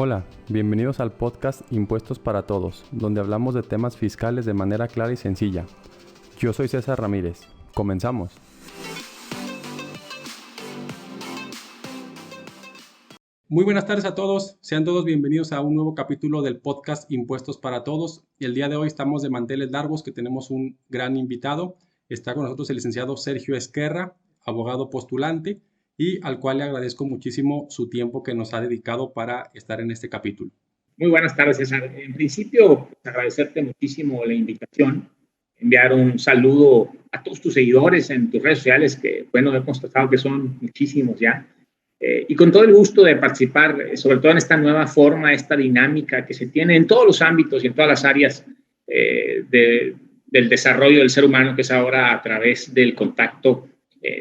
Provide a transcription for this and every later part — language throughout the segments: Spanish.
Hola, bienvenidos al podcast Impuestos para Todos, donde hablamos de temas fiscales de manera clara y sencilla. Yo soy César Ramírez. Comenzamos. Muy buenas tardes a todos, sean todos bienvenidos a un nuevo capítulo del podcast Impuestos para Todos. El día de hoy estamos de manteles largos, que tenemos un gran invitado. Está con nosotros el licenciado Sergio Ezquerra, abogado postulante, y al cual le agradezco muchísimo su tiempo que nos ha dedicado para estar en este capítulo. Muy buenas tardes, César. En principio, agradecerte muchísimo la invitación, enviar un saludo a todos tus seguidores en tus redes sociales, que bueno, he constatado que son muchísimos ya, y con todo el gusto de participar, sobre todo en esta nueva forma, esta dinámica que se tiene en todos los ámbitos y en todas las áreas del desarrollo del ser humano, que es ahora a través del contacto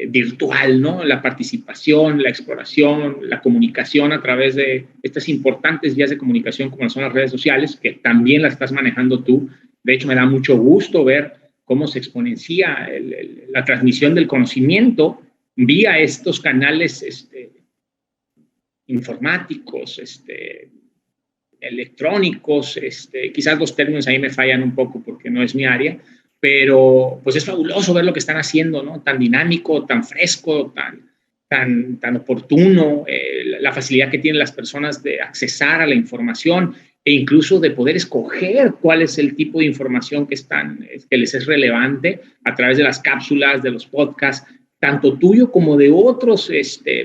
virtual, ¿no? La participación, la exploración, la comunicación a través de estas importantes vías de comunicación como son las redes sociales, que también las estás manejando tú. De hecho, me da mucho gusto ver cómo se exponencia la transmisión del conocimiento vía estos canales informáticos, electrónicos, quizás los términos ahí me fallan un poco porque no es mi área, pero pues es fabuloso ver lo que están haciendo, ¿no? Tan dinámico, tan fresco, tan oportuno, la facilidad que tienen las personas de accesar a la información e incluso de poder escoger cuál es el tipo de información que les es relevante a través de las cápsulas, de los podcasts, tanto tuyo como de otros,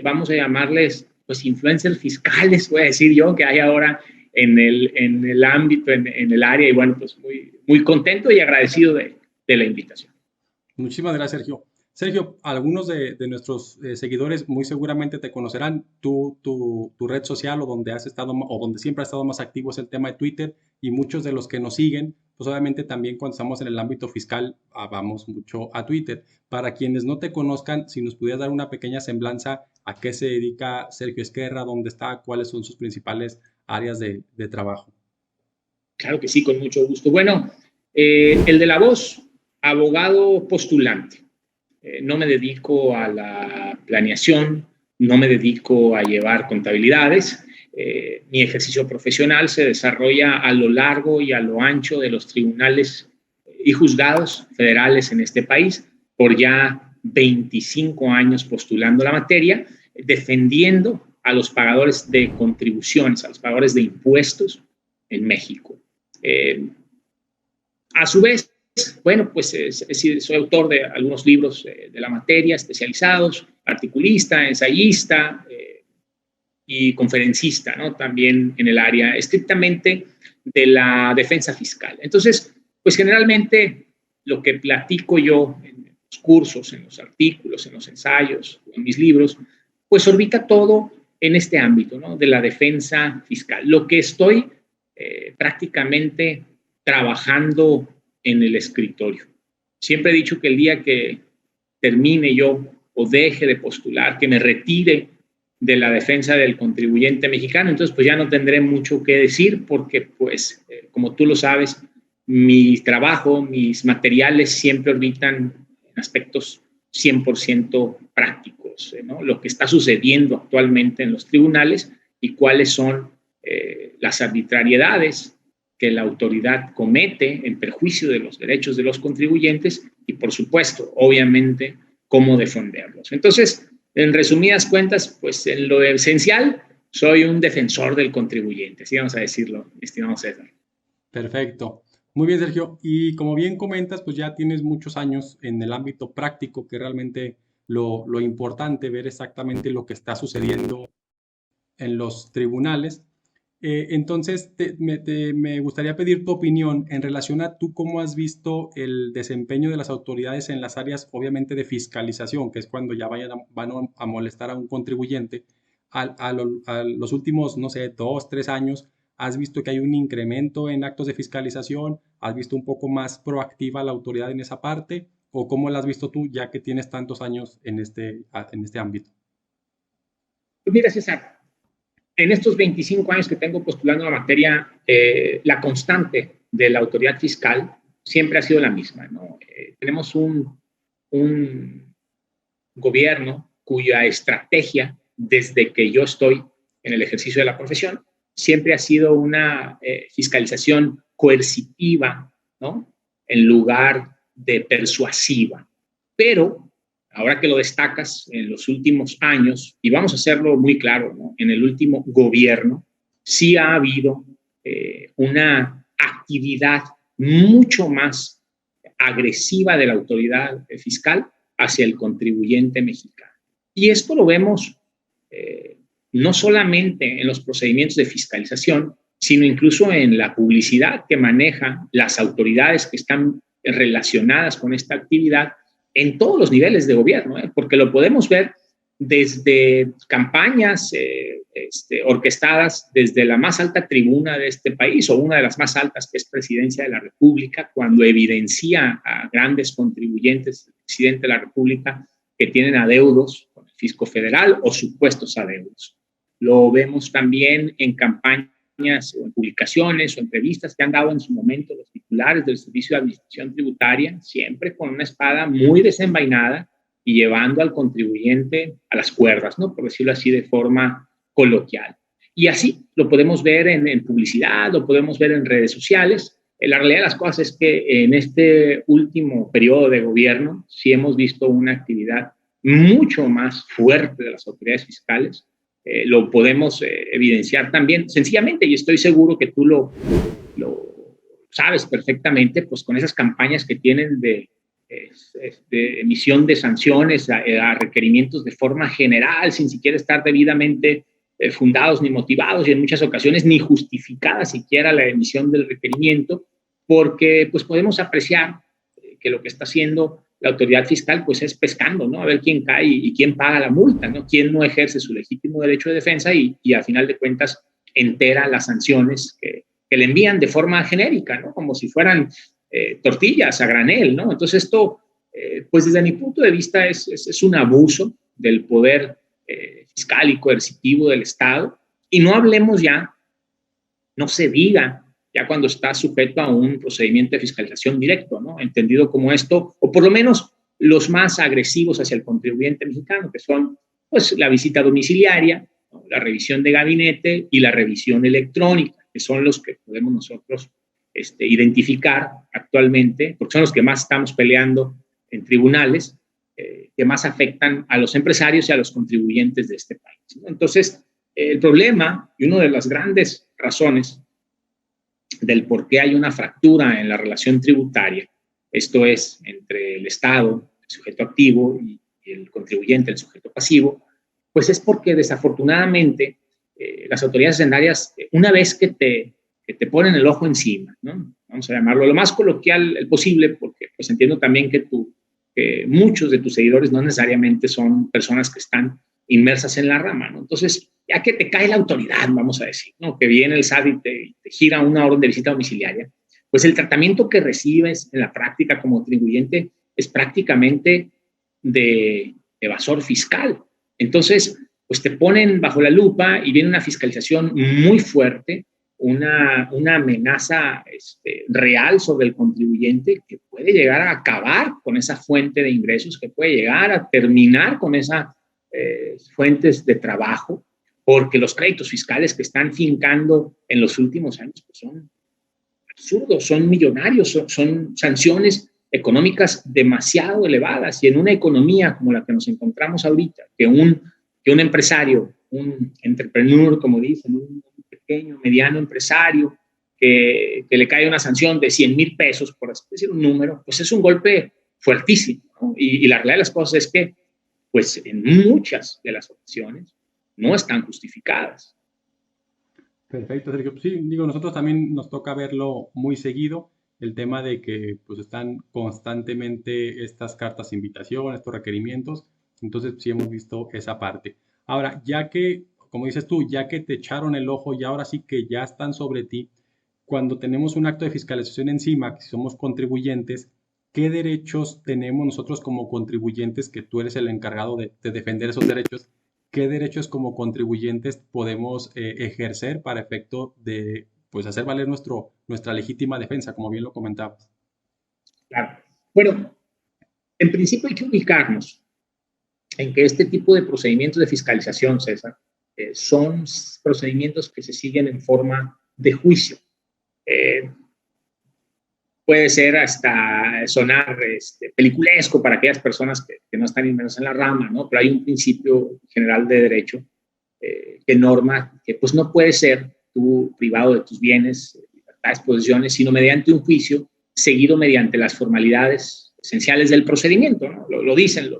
vamos a llamarles, pues, influencers fiscales, voy a decir yo, que hay ahora en el ámbito, en el área, y bueno, pues muy contento y agradecido de la invitación. Muchísimas gracias, Sergio. Sergio, algunos de nuestros seguidores muy seguramente te conocerán. Tu red social o donde has estado o donde siempre has estado más activo es el tema de Twitter, y muchos de los que nos siguen, pues obviamente también cuando estamos en el ámbito fiscal vamos mucho a Twitter. Para quienes no te conozcan, si nos pudieras dar una pequeña semblanza a qué se dedica Sergio Ezquerra, dónde está, cuáles son sus principales áreas de trabajo. Claro que sí, con mucho gusto. Bueno, el de la voz, abogado postulante. No me dedico a la planeación, no me dedico a llevar contabilidades. Mi ejercicio profesional se desarrolla a lo largo y a lo ancho de los tribunales y juzgados federales en este país, por ya 25 años postulando la materia, defendiendo a los pagadores de contribuciones, a los pagadores de impuestos en México. A su vez, bueno, pues soy autor de algunos libros de la materia especializados, articulista, ensayista y conferencista, ¿no? También en el área estrictamente de la defensa fiscal. Entonces, pues generalmente lo que platico yo en los cursos, en los artículos, en los ensayos, en mis libros, pues orbita todo en este ámbito, ¿no? De la defensa fiscal. Lo que estoy prácticamente trabajando en el escritorio. Siempre he dicho que el día que termine yo o deje de postular, que me retire de la defensa del contribuyente mexicano, entonces pues ya no tendré mucho que decir porque pues como tú lo sabes, mi trabajo, mis materiales siempre orbitan en aspectos 100% prácticos, ¿no? Lo que está sucediendo actualmente en los tribunales y cuáles son las arbitrariedades que la autoridad comete en perjuicio de los derechos de los contribuyentes y, por supuesto, obviamente, cómo defenderlos. Entonces, en resumidas cuentas, pues en lo esencial, soy un defensor del contribuyente, así vamos a decirlo, estimado César. Perfecto. Muy bien, Sergio. Y como bien comentas, pues ya tienes muchos años en el ámbito práctico, que realmente lo importante, ver exactamente lo que está sucediendo en los tribunales. Entonces, me gustaría pedir tu opinión en relación a tú cómo has visto el desempeño de las autoridades en las áreas, obviamente, de fiscalización, que es cuando ya van a molestar a un contribuyente. A los últimos, no sé, 2, 3 años, ¿has visto que hay un incremento en actos de fiscalización? ¿Has visto un poco más proactiva la autoridad en esa parte? ¿O cómo la has visto tú, ya que tienes tantos años en este ámbito? Pues mira, César, en estos 25 años que tengo postulando la materia, la constante de la autoridad fiscal siempre ha sido la misma, ¿no? Tenemos un gobierno cuya estrategia, desde que yo estoy en el ejercicio de la profesión, siempre ha sido una fiscalización coercitiva, ¿no? En lugar de persuasiva. Pero, ahora que lo destacas, en los últimos años, y vamos a hacerlo muy claro, ¿no? En el último gobierno, sí ha habido una actividad mucho más agresiva de la autoridad fiscal hacia el contribuyente mexicano. Y esto lo vemos no solamente en los procedimientos de fiscalización, sino incluso en la publicidad que manejan las autoridades que están relacionadas con esta actividad en todos los niveles de gobierno, porque lo podemos ver desde campañas orquestadas desde la más alta tribuna de este país, o una de las más altas, que es Presidencia de la República, cuando evidencia a grandes contribuyentes del presidente de la República que tienen adeudos con el fisco federal o supuestos adeudos. Lo vemos también en campañas o en publicaciones o entrevistas que han dado en su momento los titulares del Servicio de Administración Tributaria, siempre con una espada muy desenvainada y llevando al contribuyente a las cuerdas, ¿no? Por decirlo así de forma coloquial. Y así lo podemos ver en publicidad, lo podemos ver en redes sociales. La realidad de las cosas es que en este último periodo de gobierno sí hemos visto una actividad mucho más fuerte de las autoridades fiscales. Lo podemos evidenciar también sencillamente, y estoy seguro que tú lo sabes perfectamente, pues con esas campañas que tienen de emisión de sanciones a requerimientos de forma general, sin siquiera estar debidamente fundados ni motivados, y en muchas ocasiones ni justificada siquiera la emisión del requerimiento, porque pues podemos apreciar que lo que está haciendo la autoridad fiscal pues es pescando, ¿no? A ver quién cae y quién paga la multa, ¿no? Quién no ejerce su legítimo derecho de defensa y al final de cuentas entera las sanciones que le envían de forma genérica, ¿no? Como si fueran tortillas a granel, ¿no? Entonces esto, pues desde mi punto de vista es un abuso del poder fiscal y coercitivo del Estado, y no hablemos ya, no se diga ya cuando está sujeto a un procedimiento de fiscalización directo, ¿no? Entendido como esto, o por lo menos los más agresivos hacia el contribuyente mexicano, que son pues la visita domiciliaria, ¿no? La revisión de gabinete y la revisión electrónica, que son los que podemos nosotros identificar actualmente, porque son los que más estamos peleando en tribunales, que más afectan a los empresarios y a los contribuyentes de este país, ¿no? Entonces, el problema y una de las grandes razones del por qué hay una fractura en la relación tributaria, esto es, entre el Estado, el sujeto activo, y el contribuyente, el sujeto pasivo, pues es porque desafortunadamente las autoridades hacendarias, una vez que te ponen el ojo encima, ¿no? Vamos a llamarlo lo más coloquial posible, porque pues entiendo también que muchos de tus seguidores no necesariamente son personas que están inmersas en la rama, ¿no? Entonces, ya que te cae la autoridad, vamos a decir, ¿no? Que viene el SAT y te gira una orden de visita domiciliaria, pues el tratamiento que recibes en la práctica como contribuyente es prácticamente de evasor fiscal. Entonces, pues te ponen bajo la lupa y viene una fiscalización muy fuerte, una amenaza real sobre el contribuyente, que puede llegar a acabar con esa fuente de ingresos, que puede llegar a terminar con esas fuentes de trabajo, porque los créditos fiscales que están fincando en los últimos años pues son absurdos, son millonarios, son sanciones económicas demasiado elevadas, y en una economía como la que nos encontramos ahorita, que un empresario, un entrepreneur, como dicen, un pequeño, mediano empresario, que le cae una sanción de 100,000 pesos, por así decir un número, pues es un golpe fuertísimo, ¿no? Y la realidad de las cosas es que, pues en muchas de las ocasiones, no están justificadas. Perfecto, Sergio. Sí, digo, nosotros también nos toca verlo muy seguido, el tema de que pues están constantemente estas cartas de invitación, estos requerimientos, entonces sí hemos visto esa parte. Ahora, ya que, como dices tú, ya que te echaron el ojo y ahora sí que ya están sobre ti, cuando tenemos un acto de fiscalización encima, que si somos contribuyentes, ¿qué derechos tenemos nosotros como contribuyentes, que tú eres el encargado de defender esos derechos? ¿Qué derechos como contribuyentes podemos ejercer para efecto de pues, hacer valer nuestra legítima defensa, como bien lo comentabas? Claro. Bueno, en principio hay que ubicarnos en que este tipo de procedimientos de fiscalización, César, son procedimientos que se siguen en forma de juicio. Puede ser hasta sonar peliculesco para aquellas personas que no están inmersas en la rama, ¿no? Pero hay un principio general de derecho que norma que pues no puede ser tú privado de tus bienes, libertades, posesiones, sino mediante un juicio seguido mediante las formalidades esenciales del procedimiento, ¿no? Lo dicen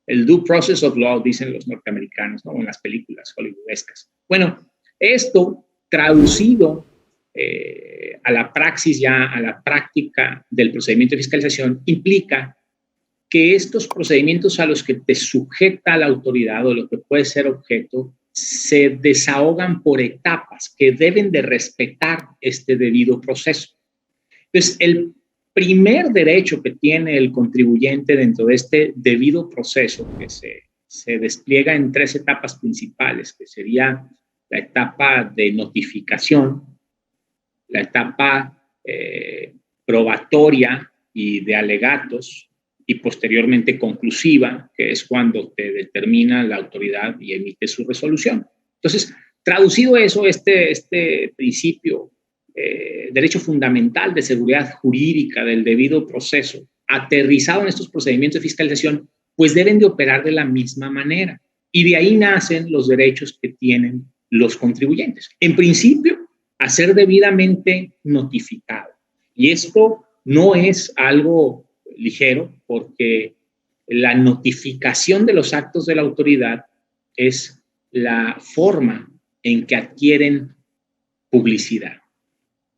el due process of law, dicen los norteamericanos, ¿no? En las películas hollywoodescas. Bueno, esto traducido a la praxis ya, a la práctica del procedimiento de fiscalización, implica que estos procedimientos a los que te sujeta la autoridad o lo que puede ser objeto se desahogan por etapas que deben de respetar este debido proceso. Entonces, el primer derecho que tiene el contribuyente dentro de este debido proceso, que se despliega en 3 etapas principales, que sería la etapa de notificación, la etapa probatoria y de alegatos, y posteriormente conclusiva, que es cuando te determina la autoridad y emite su resolución. Entonces, traducido eso, este principio, derecho fundamental de seguridad jurídica del debido proceso, aterrizado en estos procedimientos de fiscalización, pues deben de operar de la misma manera. Y de ahí nacen los derechos que tienen los contribuyentes. En principio, a ser debidamente notificado. Y esto no es algo ligero, porque la notificación de los actos de la autoridad es la forma en que adquieren publicidad,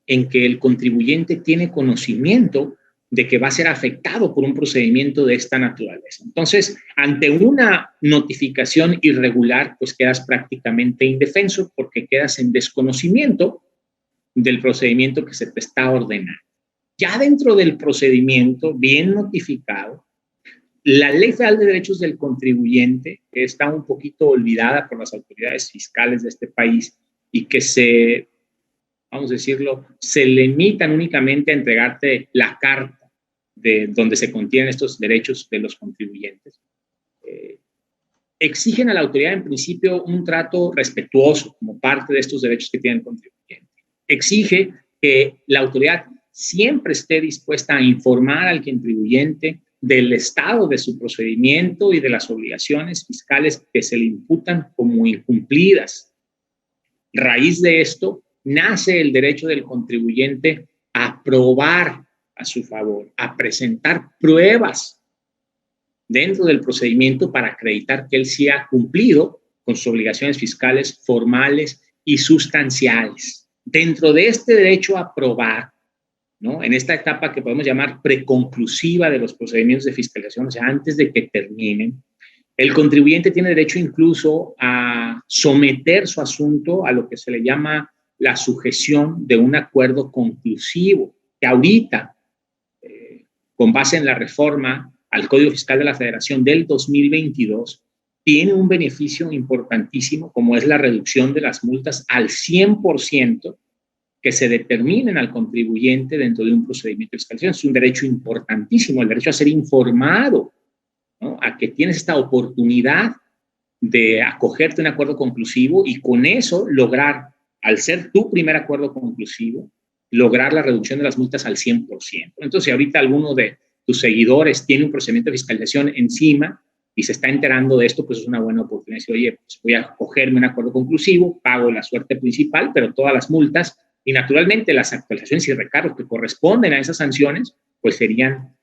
en que el contribuyente tiene conocimiento de que va a ser afectado por un procedimiento de esta naturaleza. Entonces, ante una notificación irregular, pues quedas prácticamente indefenso porque quedas en desconocimiento del procedimiento que se te está ordenando. Ya dentro del procedimiento, bien notificado, la Ley Federal de Derechos del Contribuyente, que está un poquito olvidada por las autoridades fiscales de este país y que vamos a decirlo, se limitan únicamente a entregarte la carta de donde se contienen estos derechos de los contribuyentes. Exigen a la autoridad, en principio, un trato respetuoso como parte de estos derechos que tiene el contribuyente. Exige que la autoridad siempre esté dispuesta a informar al contribuyente del estado de su procedimiento y de las obligaciones fiscales que se le imputan como incumplidas. Raíz de esto, nace el derecho del contribuyente a probar a su favor, a presentar pruebas dentro del procedimiento para acreditar que él sí ha cumplido con sus obligaciones fiscales formales y sustanciales. Dentro de este derecho a probar, ¿no? En esta etapa que podemos llamar preconclusiva de los procedimientos de fiscalización, o sea, antes de que terminen, el contribuyente tiene derecho incluso a someter su asunto a lo que se le llama la sujeción de un acuerdo conclusivo, que ahorita, con base en la reforma al Código Fiscal de la Federación del 2022, tiene un beneficio importantísimo, como es la reducción de las multas al 100% que se determinen al contribuyente dentro de un procedimiento de fiscalización. Es un derecho importantísimo, el derecho a ser informado, ¿no? A que tienes esta oportunidad de acogerte a un acuerdo conclusivo y con eso lograr, al ser tu primer acuerdo conclusivo, lograr la reducción de las multas al 100%. Entonces, si ahorita alguno de tus seguidores tiene un procedimiento de fiscalización encima y se está enterando de esto, pues es una buena oportunidad de decir, oye, pues voy a acogerme a un acuerdo conclusivo, pago la suerte principal, pero todas las multas y naturalmente las actualizaciones y recargos que corresponden a esas sanciones, pues serían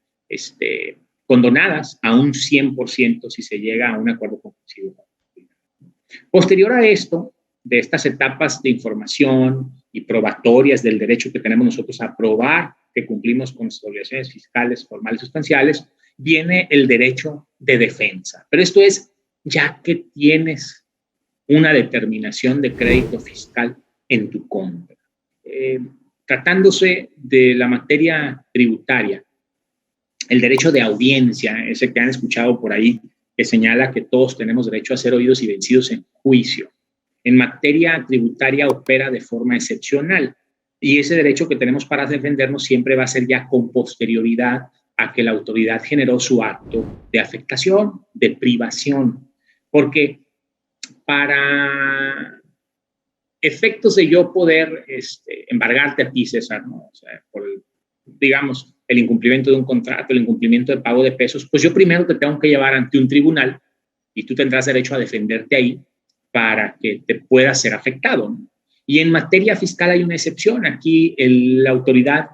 condonadas a un 100% si se llega a un acuerdo conclusivo. Posterior a esto, de estas etapas de información y probatorias del derecho que tenemos nosotros a probar que cumplimos con nuestras obligaciones fiscales, formales y sustanciales, viene el derecho de defensa. Pero esto es ya que tienes una determinación de crédito fiscal en tu contra. Tratándose de la materia tributaria, el derecho de audiencia, ese que han escuchado por ahí, que señala que todos tenemos derecho a ser oídos y vencidos en juicio. En materia tributaria opera de forma excepcional y ese derecho que tenemos para defendernos siempre va a ser ya con posterioridad a que la autoridad generó su acto de afectación, de privación, porque para efectos de yo poder embargarte a ti, César, ¿no? O sea, por digamos, el incumplimiento de un contrato, el incumplimiento de pago de pesos, pues yo primero te tengo que llevar ante un tribunal y tú tendrás derecho a defenderte ahí para que te puedas ser afectado, ¿no? Y en materia fiscal hay una excepción. Aquí la autoridad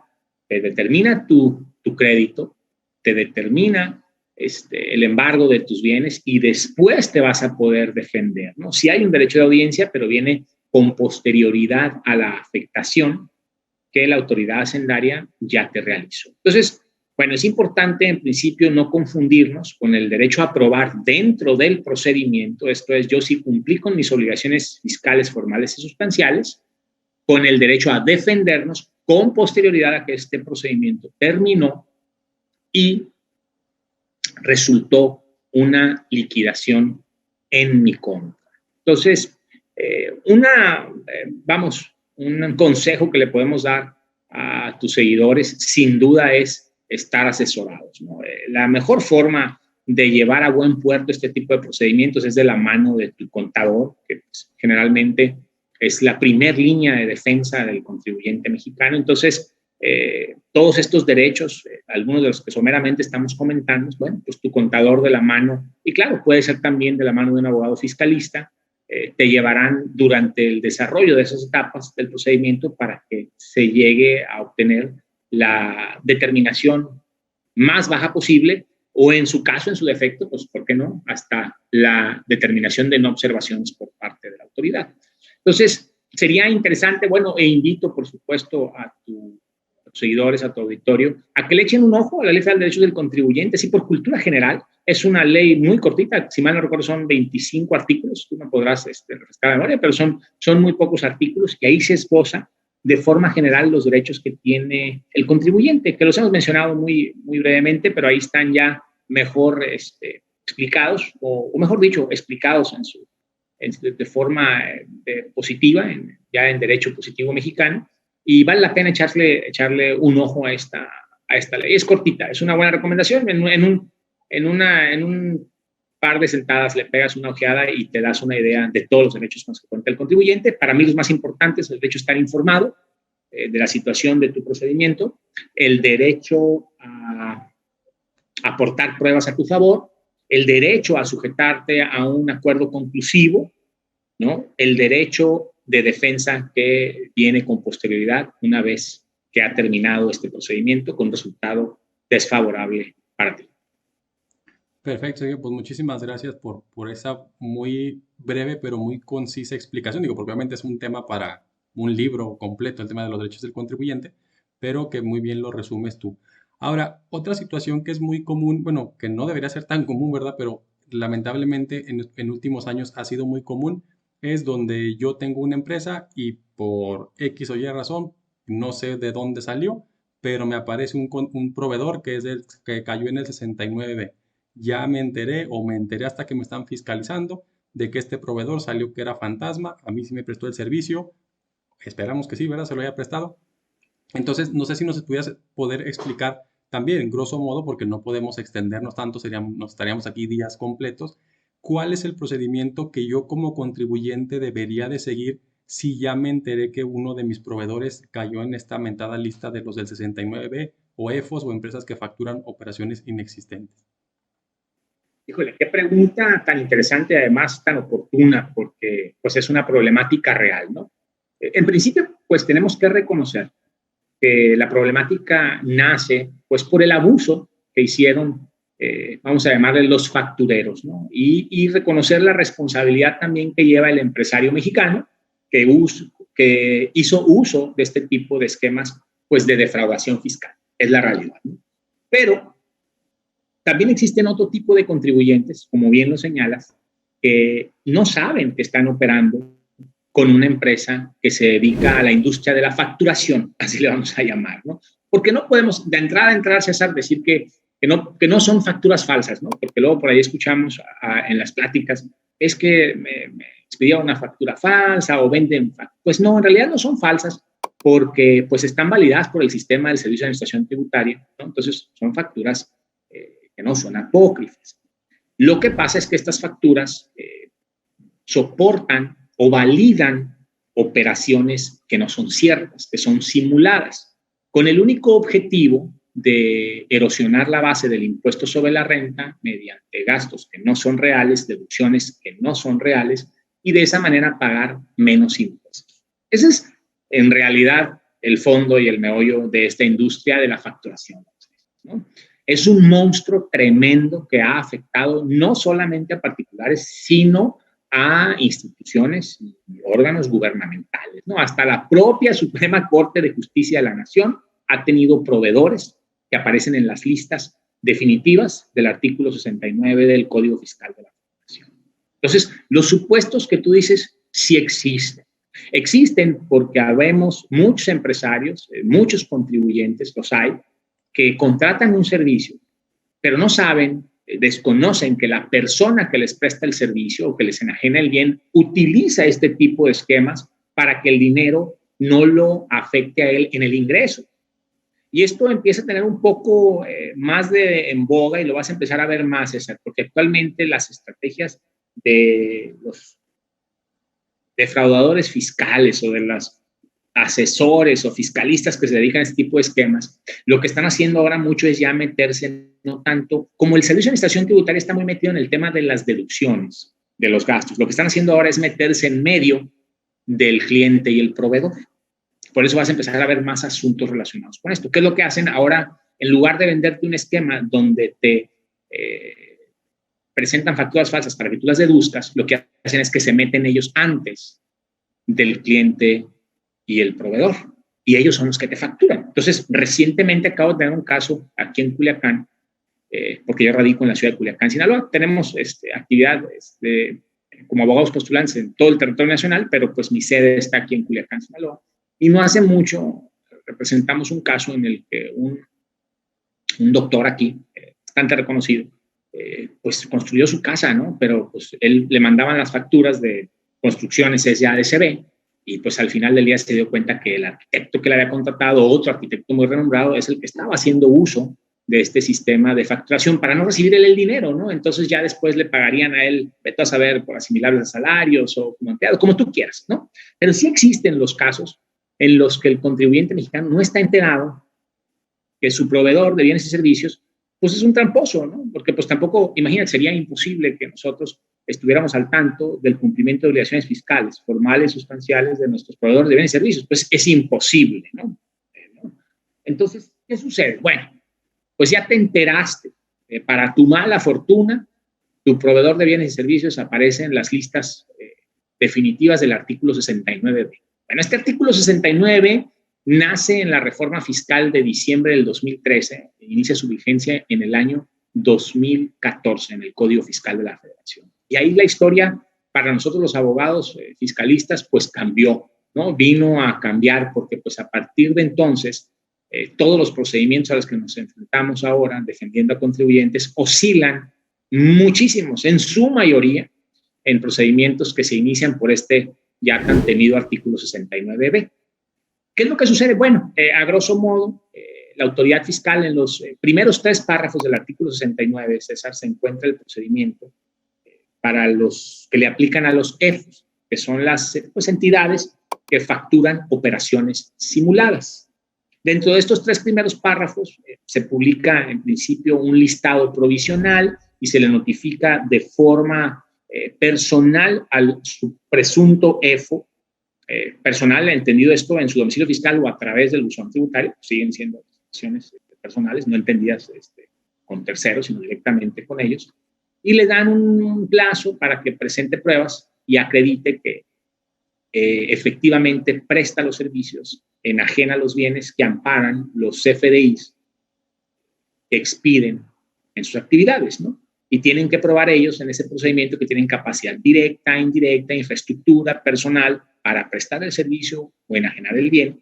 te determina tu crédito, te determina el embargo de tus bienes y después te vas a poder defender, ¿no? Sí hay un derecho de audiencia, pero viene con posterioridad a la afectación que la autoridad hacendaria ya te realizó. Entonces, bueno, es importante en principio no confundirnos con el derecho a probar dentro del procedimiento, esto es, yo sí cumplí con mis obligaciones fiscales formales y sustanciales, con el derecho a defendernos con posterioridad a que este procedimiento terminó y resultó una liquidación en mi contra. Entonces, un consejo que le podemos dar a tus seguidores, sin duda, es estar asesorados, ¿no? La mejor forma de llevar a buen puerto este tipo de procedimientos es de la mano de tu contador, que pues, generalmente es la primer línea de defensa del contribuyente mexicano. Entonces, todos estos derechos, algunos de los que someramente estamos comentando, bueno, pues tu contador de la mano, y claro, puede ser también de la mano de un abogado fiscalista, te llevarán durante el desarrollo de esas etapas del procedimiento para que se llegue a obtener la determinación más baja posible o en su caso, en su defecto, pues, ¿por qué no? Hasta la determinación de no observaciones por parte de la autoridad. Entonces, sería interesante, bueno, e invito, por supuesto, a tus seguidores, a tu auditorio, a que le echen un ojo a la Ley Federal de Derechos del Contribuyente, sí, por cultura general. Es una ley muy cortita, si mal no recuerdo son 25 artículos, tú me podrás refrescar la memoria, pero son muy pocos artículos y ahí se esboza de forma general los derechos que tiene el contribuyente, que los hemos mencionado muy, muy brevemente, pero ahí están ya mejor explicados, o mejor dicho, explicados de forma positiva, ya en derecho positivo mexicano, y vale la pena echarle un ojo a esta ley. Es cortita, es una buena recomendación, en un par de sentadas le pegas una ojeada y te das una idea de todos los derechos con los que cuenta el contribuyente. Para mí los más importantes, el derecho a estar informado de la situación de tu procedimiento, el derecho a aportar pruebas a tu favor, el derecho a sujetarte a un acuerdo conclusivo, ¿no? El derecho de defensa que viene con posterioridad una vez que ha terminado este procedimiento con resultado desfavorable para ti. Perfecto, Sergio. Pues muchísimas gracias por esa muy breve pero muy concisa explicación. Digo, porque obviamente es un tema para un libro completo, el tema de los derechos del contribuyente, pero que muy bien lo resumes tú. Ahora, otra situación que es muy común, bueno, que no debería ser tan común, ¿verdad? Pero lamentablemente en últimos años ha sido muy común, es donde yo tengo una empresa y por X o Y razón, no sé de dónde salió, pero me aparece un proveedor que es el que cayó en el 69B. Ya me enteré o me enteré hasta que me están fiscalizando de que este proveedor salió que era fantasma, a mí sí me prestó el servicio, esperamos que sí, ¿verdad? Se lo haya prestado. Entonces, no sé si nos pudieras poder explicar también, grosso modo, porque no podemos extendernos tanto, nos estaríamos aquí días completos, cuál es el procedimiento que yo como contribuyente debería de seguir si ya me enteré que uno de mis proveedores cayó en esta mentada lista de los del 69B o EFOS o empresas que facturan operaciones inexistentes. Híjole, qué pregunta tan interesante, además tan oportuna, porque pues es una problemática real, ¿no? En principio, pues tenemos que reconocer que la problemática nace pues por el abuso que hicieron, vamos a llamarle los factureros, ¿no? Y reconocer la responsabilidad también que lleva el empresario mexicano que hizo uso de este tipo de esquemas pues de defraudación fiscal. Es la realidad, ¿no? Pero también existen otro tipo de contribuyentes, como bien lo señalas, que no saben que están operando con una empresa que se dedica a la industria de la facturación, así le vamos a llamar, ¿no? Porque no podemos de entrada a entrar, César, decir que no son facturas falsas, ¿no? Porque luego por ahí escuchamos en las pláticas, es que me expidieron una factura falsa o venden, pues no, en realidad no son falsas porque pues están validadas por el sistema del Servicio de Administración Tributaria, ¿no? Entonces son facturas que no son apócrifas. Lo que pasa es que estas facturas soportan o validan operaciones que no son ciertas, que son simuladas, con el único objetivo de erosionar la base del impuesto sobre la renta mediante gastos que no son reales, deducciones que no son reales, y de esa manera pagar menos impuestos. Ese es, en realidad, el fondo y el meollo de esta industria de la facturación, ¿no? Es un monstruo tremendo que ha afectado no solamente a particulares, sino a instituciones y órganos gubernamentales, ¿no? Hasta la propia Suprema Corte de Justicia de la Nación ha tenido proveedores que aparecen en las listas definitivas del artículo 69 del Código Fiscal de la Federación. Entonces, los supuestos que tú dices sí existen. Existen porque habemos muchos empresarios, muchos contribuyentes, los hay, que contratan un servicio, pero no saben, desconocen que la persona que les presta el servicio o que les enajena el bien utiliza este tipo de esquemas para que el dinero no lo afecte a él en el ingreso. Y esto empieza a tener un poco más en boga y lo vas a empezar a ver más, César, porque actualmente las estrategias de los defraudadores fiscales o de los asesores o fiscalistas que se dedican a este tipo de esquemas, lo que están haciendo ahora mucho es ya meterse, no tanto, como el Servicio de Administración Tributaria está muy metido en el tema de las deducciones de los gastos, lo que están haciendo ahora es meterse en medio del cliente y el proveedor. Por eso vas a empezar a ver más asuntos relacionados con esto. ¿Qué es lo que hacen ahora? En lugar de venderte un esquema donde te presentan facturas falsas para que tú las deduzcas, lo que hacen es que se meten ellos antes del cliente y el proveedor. Y ellos son los que te facturan. Entonces, recientemente acabo de tener un caso aquí en Culiacán, porque yo radico en la ciudad de Culiacán, Sinaloa. Tenemos actividad como abogados postulantes en todo el territorio nacional, pero pues mi sede está aquí en Culiacán, Sinaloa. Y no hace mucho representamos un caso en el que un doctor aquí, bastante reconocido, pues construyó su casa, ¿no? Pero pues él le mandaban las facturas de construcciones SADCB y pues al final del día se dio cuenta que el arquitecto que le había contratado, otro arquitecto muy renombrado, es el que estaba haciendo uso de este sistema de facturación para no recibir él el dinero, ¿no? Entonces ya después le pagarían a él, vete a saber, por asimilables a salarios o como empleado, como tú quieras, ¿no? Pero sí existen los casos en los que el contribuyente mexicano no está enterado que su proveedor de bienes y servicios, pues es un tramposo, ¿no? Porque pues tampoco, imagínate, sería imposible que nosotros estuviéramos al tanto del cumplimiento de obligaciones fiscales, formales, sustanciales de nuestros proveedores de bienes y servicios. Pues es imposible, ¿no? Entonces, ¿qué sucede? Bueno, pues ya te enteraste. Para tu mala fortuna, tu proveedor de bienes y servicios aparece en las listas definitivas del artículo 69B. Bueno, este artículo 69 nace en la reforma fiscal de diciembre del 2013, inicia su vigencia en el año 2014 en el Código Fiscal de la Federación. Y ahí la historia para nosotros los abogados fiscalistas pues cambió, ¿no? Vino a cambiar porque pues a partir de entonces todos los procedimientos a los que nos enfrentamos ahora defendiendo a contribuyentes oscilan muchísimos, en su mayoría, en procedimientos que se inician por este ya tan temido artículo 69B. ¿Qué es lo que sucede? Bueno, a grosso modo, la autoridad fiscal en los primeros 3 párrafos del artículo 69, César, se encuentra el procedimiento para los que le aplican a los EFOS, que son las pues, entidades que facturan operaciones simuladas. Dentro de estos 3 primeros párrafos se publica en principio un listado provisional y se le notifica de forma personal al su presunto EFO, personal, entendido esto en su domicilio fiscal o a través del buzón tributario, siguen siendo acciones personales, no entendidas con terceros, sino directamente con ellos, y le dan un plazo para que presente pruebas y acredite que efectivamente presta los servicios, enajena los bienes que amparan los CFDIs que expiden en sus actividades, ¿no? Y tienen que probar ellos en ese procedimiento que tienen capacidad directa, indirecta, infraestructura, personal para prestar el servicio o enajenar el bien,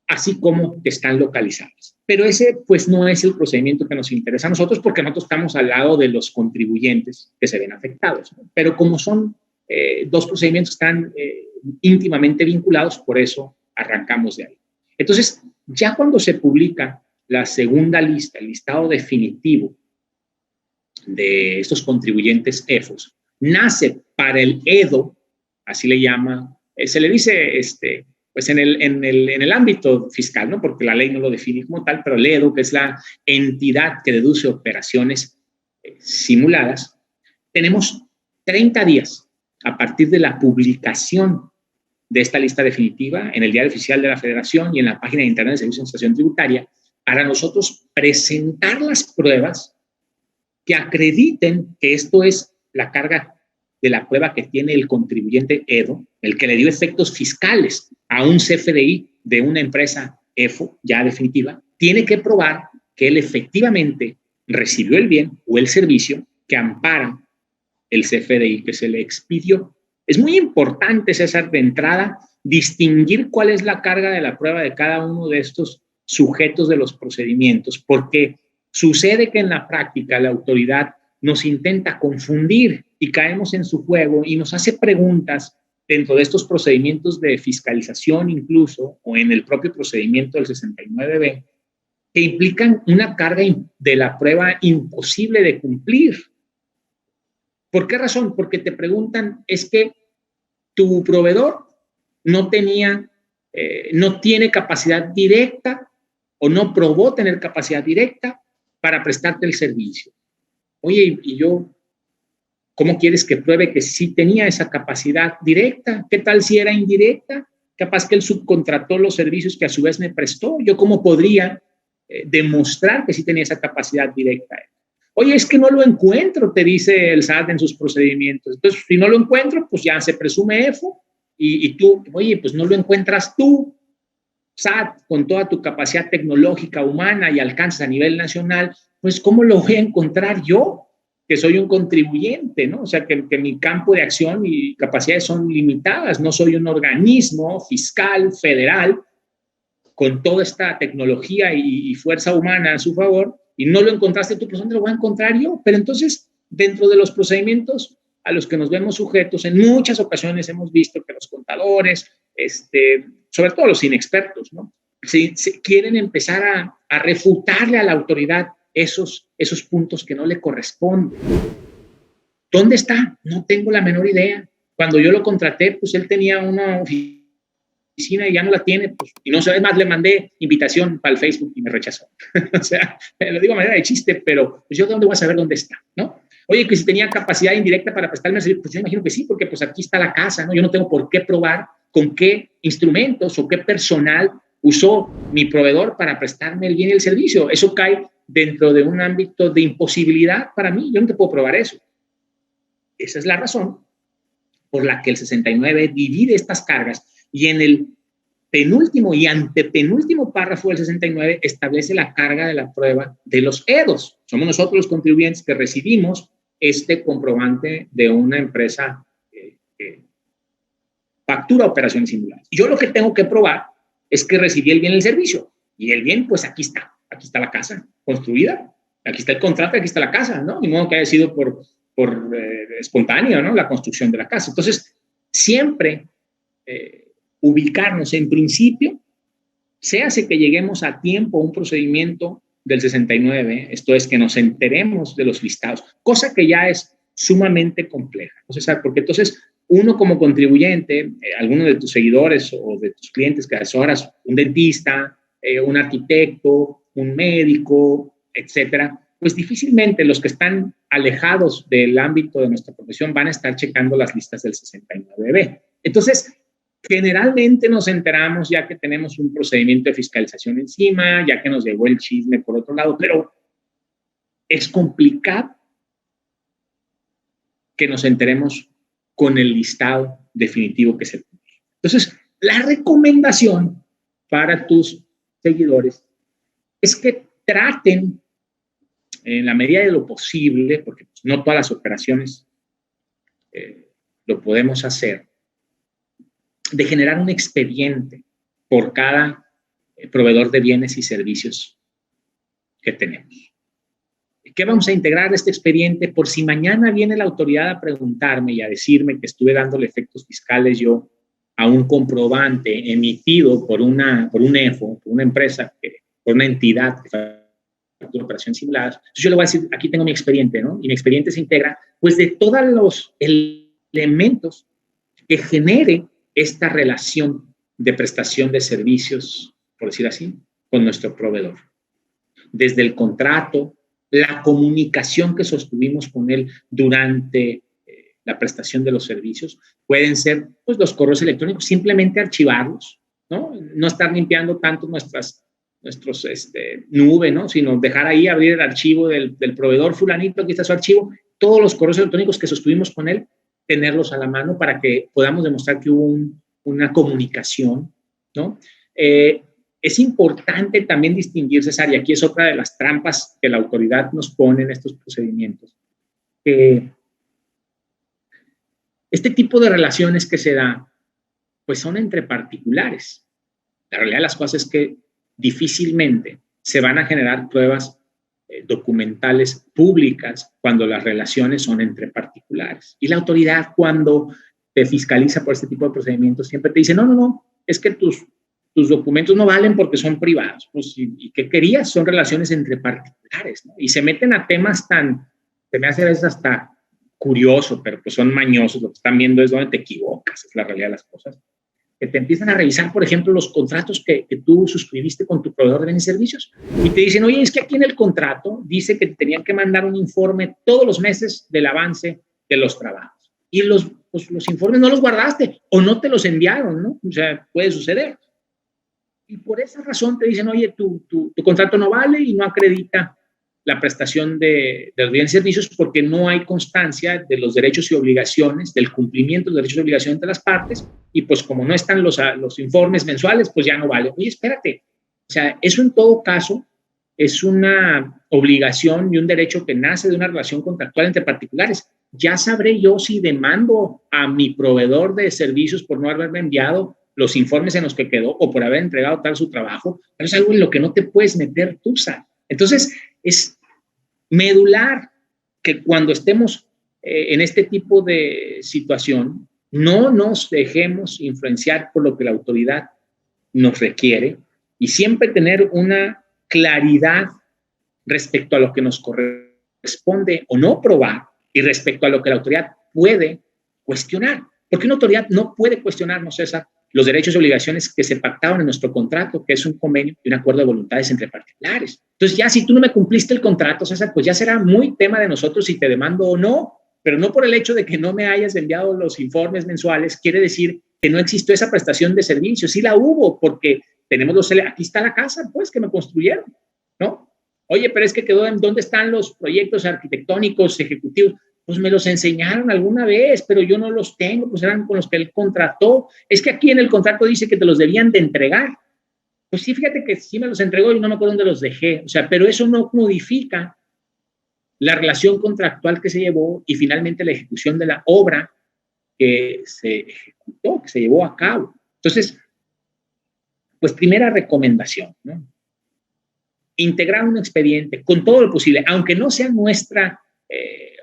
así como que están localizadas. Pero ese, pues, no es el procedimiento que nos interesa a nosotros porque nosotros estamos al lado de los contribuyentes que se ven afectados, ¿no? Pero como son 2 procedimientos que están íntimamente vinculados, por eso arrancamos de ahí. Entonces, ya cuando se publica la segunda lista, el listado definitivo de estos contribuyentes EFOS, nace para el Edo, así le llama, se le dice pues en el ámbito fiscal, ¿no? Porque la ley no lo define como tal, pero el Edo, que es la entidad que deduce operaciones simuladas, tenemos 30 días a partir de la publicación de esta lista definitiva en el Diario Oficial de la Federación y en la página de Internet de Servicios de Administración Tributaria, para nosotros presentar las pruebas que acrediten que esto es la carga de la prueba que tiene el contribuyente Edo, el que le dio efectos fiscales a un CFDI de una empresa EFO ya definitiva, tiene que probar que él efectivamente recibió el bien o el servicio que ampara el CFDI que se le expidió. Es muy importante, César, de entrada, distinguir cuál es la carga de la prueba de cada uno de estos sujetos de los procedimientos, porque sucede que en la práctica la autoridad nos intenta confundir y caemos en su juego y nos hace preguntas dentro de estos procedimientos de fiscalización incluso, o en el propio procedimiento del 69B, que implican una carga de la prueba imposible de cumplir. ¿Por qué razón? Porque te preguntan, es que tu proveedor no tiene capacidad directa o no probó tener capacidad directa para prestarte el servicio. Oye, y yo, ¿cómo quieres que pruebe que sí tenía esa capacidad directa? ¿Qué tal si era indirecta? Capaz que él subcontrató los servicios que a su vez me prestó. ¿Yo cómo podría demostrar que sí tenía esa capacidad directa? Oye, es que no lo encuentro, te dice el SAT en sus procedimientos. Entonces, si no lo encuentro, pues ya se presume EFO y tú, oye, pues no lo encuentras tú, SAT, con toda tu capacidad tecnológica, humana y alcances a nivel nacional, pues ¿cómo lo voy a encontrar yo, que soy un contribuyente, ¿no? O sea, que mi campo de acción y capacidades son limitadas, no soy un organismo fiscal, federal, con toda esta tecnología y fuerza humana a su favor, y no lo encontraste tú, pues ¿dónde lo voy a encontrar yo? Pero entonces, dentro de los procedimientos a los que nos vemos sujetos, en muchas ocasiones hemos visto que los contadores, sobre todo los inexpertos, ¿no? Se quieren empezar a refutarle a la autoridad esos puntos que no le corresponden. ¿Dónde está? No tengo la menor idea. Cuando yo lo contraté, pues él tenía una oficina y ya no la tiene, pues, y no sé, más le mandé invitación para el Facebook y me rechazó. O sea, lo digo a manera de chiste, pero pues yo de dónde voy a saber dónde está, ¿no? Oye, que si tenía capacidad indirecta para prestarme el servicio, pues yo imagino que sí, porque pues aquí está la casa, ¿no? Yo no tengo por qué probar con qué instrumentos o qué personal usó mi proveedor para prestarme el bien y el servicio. Eso cae dentro de un ámbito de imposibilidad para mí. Yo no te puedo probar eso. Esa es la razón por la que el 69 divide estas cargas y en el penúltimo y antepenúltimo párrafo del 69 establece la carga de la prueba de los EDOs. Somos nosotros los contribuyentes que recibimos este comprobante de una empresa que factura operaciones simuladas. Yo lo que tengo que probar es que recibí el bien y el servicio. Y el bien, pues aquí está la casa construida, aquí está el contrato, aquí está la casa, ¿no? Ni modo que haya sido por espontáneo, ¿no? La construcción de la casa. Entonces, siempre ubicarnos en principio, se hace que lleguemos a tiempo a un procedimiento del 69, esto es que nos enteremos de los listados, cosa que ya es sumamente compleja. Entonces, porque entonces uno como contribuyente, alguno de tus seguidores o de tus clientes que asesoras, un dentista, un arquitecto, un médico, etcétera, pues difícilmente los que están alejados del ámbito de nuestra profesión van a estar checando las listas del 69B. Entonces, generalmente nos enteramos ya que tenemos un procedimiento de fiscalización encima, ya que nos llegó el chisme por otro lado, pero es complicado que nos enteremos con el listado definitivo que se tiene. Entonces, la recomendación para tus seguidores es que traten, en la medida de lo posible, porque no todas las operaciones lo podemos hacer, de generar un expediente por cada proveedor de bienes y servicios que tenemos. ¿Qué vamos a integrar a este expediente? Por si mañana viene la autoridad a preguntarme y a decirme que estuve dándole efectos fiscales yo a un comprobante emitido por un EFO, por una empresa, por una entidad que operaciones simuladas. Entonces yo le voy a decir, aquí tengo mi expediente, ¿no? Y mi expediente se integra, pues, de todos los elementos que genere esta relación de prestación de servicios, por decir así, con nuestro proveedor. Desde el contrato, la comunicación que sostuvimos con él durante la prestación de los servicios, pueden ser, pues, los correos electrónicos, simplemente archivarlos, ¿no? No estar limpiando tanto nuestros nube, ¿no? Sino dejar ahí, abrir el archivo del proveedor fulanito, aquí está su archivo, todos los correos electrónicos que sostuvimos con él, tenerlos a la mano para que podamos demostrar que hubo una comunicación, ¿no? Es importante también distinguir, César, y aquí es otra de las trampas que la autoridad nos pone en estos procedimientos, este tipo de relaciones que se da, pues son entre particulares. La realidad de las cosas es que difícilmente se van a generar pruebas documentales públicas cuando las relaciones son entre particulares. Y la autoridad, cuando te fiscaliza por este tipo de procedimientos, siempre te dice, no, es que tus documentos no valen porque son privados. Pues, ¿y qué querías? Son relaciones entre particulares, ¿no? Y se meten a temas se me hace a veces hasta curioso, pero pues son mañosos. Lo que están viendo es donde te equivocas, es la realidad de las cosas. Que te empiezan a revisar, por ejemplo, los contratos que tú suscribiste con tu proveedor de bienes y servicios y te dicen, oye, es que aquí en el contrato dice que te tenían que mandar un informe todos los meses del avance de los trabajos y los informes no los guardaste o no te los enviaron, ¿no? O sea, puede suceder. Y por esa razón te dicen, oye, tu contrato no vale y no acredita la prestación de los bienes y servicios porque no hay constancia de los derechos y obligaciones, del cumplimiento de los derechos y obligaciones de las partes, y pues como no están los informes mensuales, pues ya no vale. Oye, espérate, o sea, eso en todo caso es una obligación y un derecho que nace de una relación contractual entre particulares. Ya sabré yo si demando a mi proveedor de servicios por no haberme enviado los informes en los que quedó o por haber entregado tal su trabajo, pero es algo en lo que no te puedes meter tú, ¿sabes? Entonces, es medular que cuando estemos en este tipo de situación, no nos dejemos influenciar por lo que la autoridad nos requiere y siempre tener una claridad respecto a lo que nos corresponde o no probar y respecto a lo que la autoridad puede cuestionar. Porque una autoridad no puede cuestionarnos, César, los derechos y obligaciones que se pactaron en nuestro contrato, que es un convenio y un acuerdo de voluntades entre particulares. Entonces, ya si tú no me cumpliste el contrato, César, pues ya será muy tema de nosotros si te demando o no, pero no por el hecho de que no me hayas enviado los informes mensuales, quiere decir que no existió esa prestación de servicios. Sí la hubo, porque tenemos aquí está la casa, pues, que me construyeron, ¿no? Oye, pero es que quedó en dónde están los proyectos arquitectónicos ejecutivos. Pues me los enseñaron alguna vez, pero yo no los tengo, pues eran con los que él contrató. Es que aquí en el contrato dice que te los debían de entregar. Pues sí, fíjate que sí me los entregó y no me acuerdo dónde los dejé. O sea, pero eso no modifica la relación contractual que se llevó y finalmente la ejecución de la obra que se ejecutó, que se llevó a cabo. Entonces, pues primera recomendación, ¿no? Integrar un expediente con todo lo posible, aunque no sea nuestra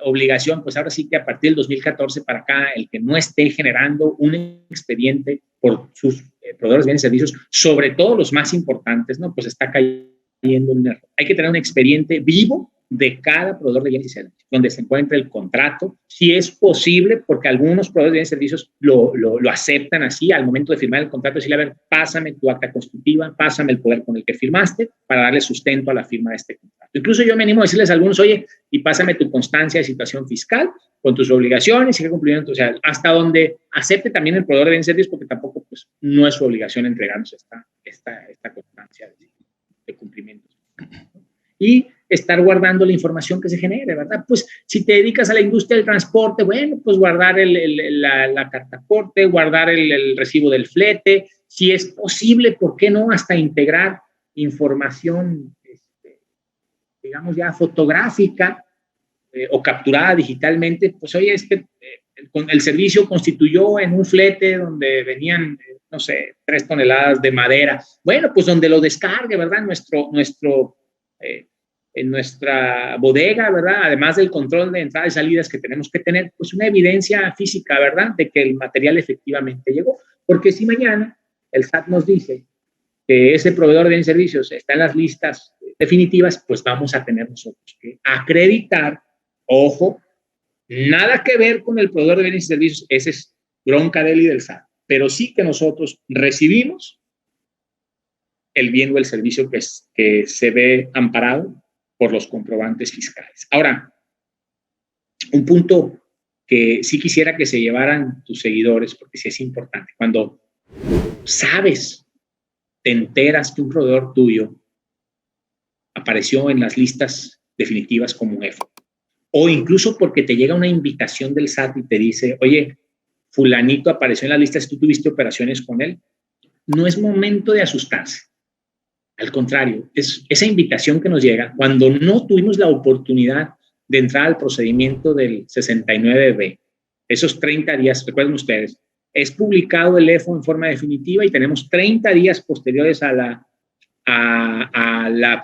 obligación, pues ahora sí que a partir del 2014 para acá, el que no esté generando un expediente por sus proveedores de bienes y servicios, sobre todo los más importantes, ¿no? Pues está cayendo en un error. Hay que tener un expediente vivo de cada proveedor de bienes y servicios, donde se encuentre el contrato, si es posible, porque algunos proveedores de bienes y servicios lo aceptan así, al momento de firmar el contrato, decirle, a ver, pásame tu acta constitutiva, pásame el poder con el que firmaste, para darle sustento a la firma de este contrato. Incluso yo me animo a decirles a algunos, oye, y pásame tu constancia de situación fiscal, con tus obligaciones y qué cumplimiento, o sea, hasta donde acepte también el proveedor de bienes y servicios, porque tampoco, pues, no es su obligación entregarnos esta constancia de cumplimiento. Y estar guardando la información que se genere, ¿verdad? Pues si te dedicas a la industria del transporte, bueno, pues guardar la carta aporte, guardar el recibo del flete, si es posible, ¿por qué no? Hasta integrar información, digamos ya fotográfica o capturada digitalmente, pues oye, el servicio constituyó en un flete donde venían, no sé, 3 toneladas de madera. Bueno, pues donde lo descargue, ¿verdad? En nuestra bodega, ¿verdad? Además del control de entradas y salidas que tenemos que tener, pues una evidencia física, ¿verdad? De que el material efectivamente llegó. Porque si mañana el SAT nos dice que ese proveedor de bienes y servicios está en las listas definitivas, pues vamos a tener nosotros que acreditar, ojo, nada que ver con el proveedor de bienes y servicios, ese es bronca de él y del SAT, pero sí que nosotros recibimos el bien o el servicio que se ve amparado por los comprobantes fiscales. Ahora, un punto que sí quisiera que se llevaran tus seguidores, porque sí es importante, cuando sabes, te enteras que un proveedor tuyo apareció en las listas definitivas como EFO, o incluso porque te llega una invitación del SAT y te dice, oye, fulanito apareció en las listas, tú tuviste operaciones con él, no es momento de asustarse. Al contrario, es esa invitación que nos llega cuando no tuvimos la oportunidad de entrar al procedimiento del 69B. Esos 30 días, recuerden ustedes, es publicado el EFO en forma definitiva y tenemos 30 días posteriores a la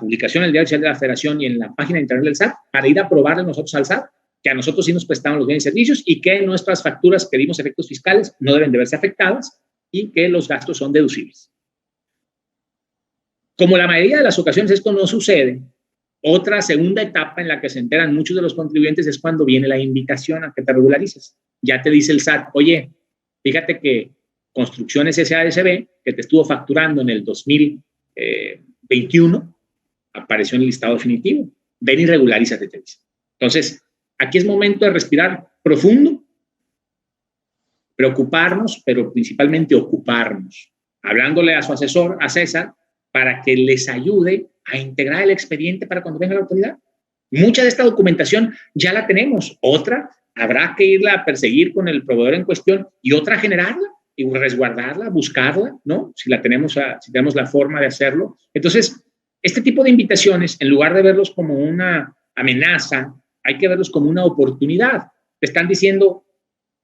publicación en el Diario Oficial de la Federación y en la página de internet del SAT para ir a probarle nosotros al SAT que a nosotros sí nos prestaron los bienes y servicios y que nuestras facturas que dimos efectos fiscales no deben de verse afectadas y que los gastos son deducibles. Como la mayoría de las ocasiones esto no sucede, otra segunda etapa en la que se enteran muchos de los contribuyentes es cuando viene la invitación a que te regularices. Ya te dice el SAT, oye, fíjate que Construcciones SADCB, que te estuvo facturando en el 2021, apareció en el listado definitivo. Ven y regularízate, te dice. Entonces, aquí es momento de respirar profundo, preocuparnos, pero principalmente ocuparnos. Hablándole a su asesor, a César, para que les ayude a integrar el expediente para cuando venga la autoridad. Mucha de esta documentación ya la tenemos. Otra habrá que irla a perseguir con el proveedor en cuestión y otra generarla y resguardarla, buscarla, ¿no? Si tenemos la forma de hacerlo. Entonces, este tipo de invitaciones, en lugar de verlos como una amenaza, hay que verlos como una oportunidad. Te están diciendo,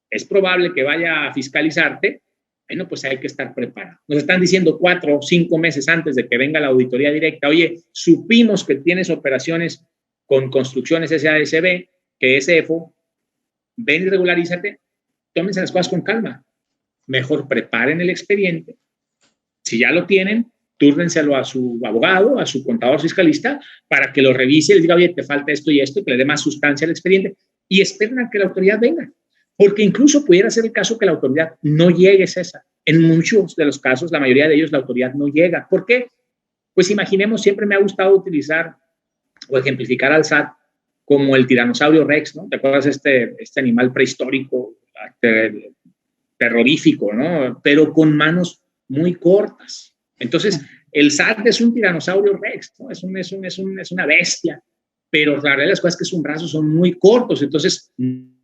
es probable que vaya a fiscalizarte. Bueno, pues hay que estar preparado. Nos están diciendo 4 o 5 meses antes de que venga la auditoría directa, oye, supimos que tienes operaciones con Construcciones SADCB, que es EFO, ven y regularízate, tómense las cosas con calma. Mejor preparen el expediente. Si ya lo tienen, túrnenselo a su abogado, a su contador fiscalista, para que lo revise y les diga, oye, te falta esto y esto, y que le dé más sustancia al expediente, y esperen a que la autoridad venga. Porque incluso pudiera ser el caso que la autoridad no llegue, César. En muchos de los casos, la mayoría de ellos, la autoridad no llega. ¿Por qué? Pues imaginemos, siempre me ha gustado utilizar o ejemplificar al SAT como el tiranosaurio Rex, ¿no? ¿Te acuerdas este animal prehistórico, terrorífico, ¿no? Pero con manos muy cortas. Entonces, el SAT es un tiranosaurio Rex, ¿no? Es una bestia, pero la realidad de las cosas es que sus brazos son muy cortos, entonces no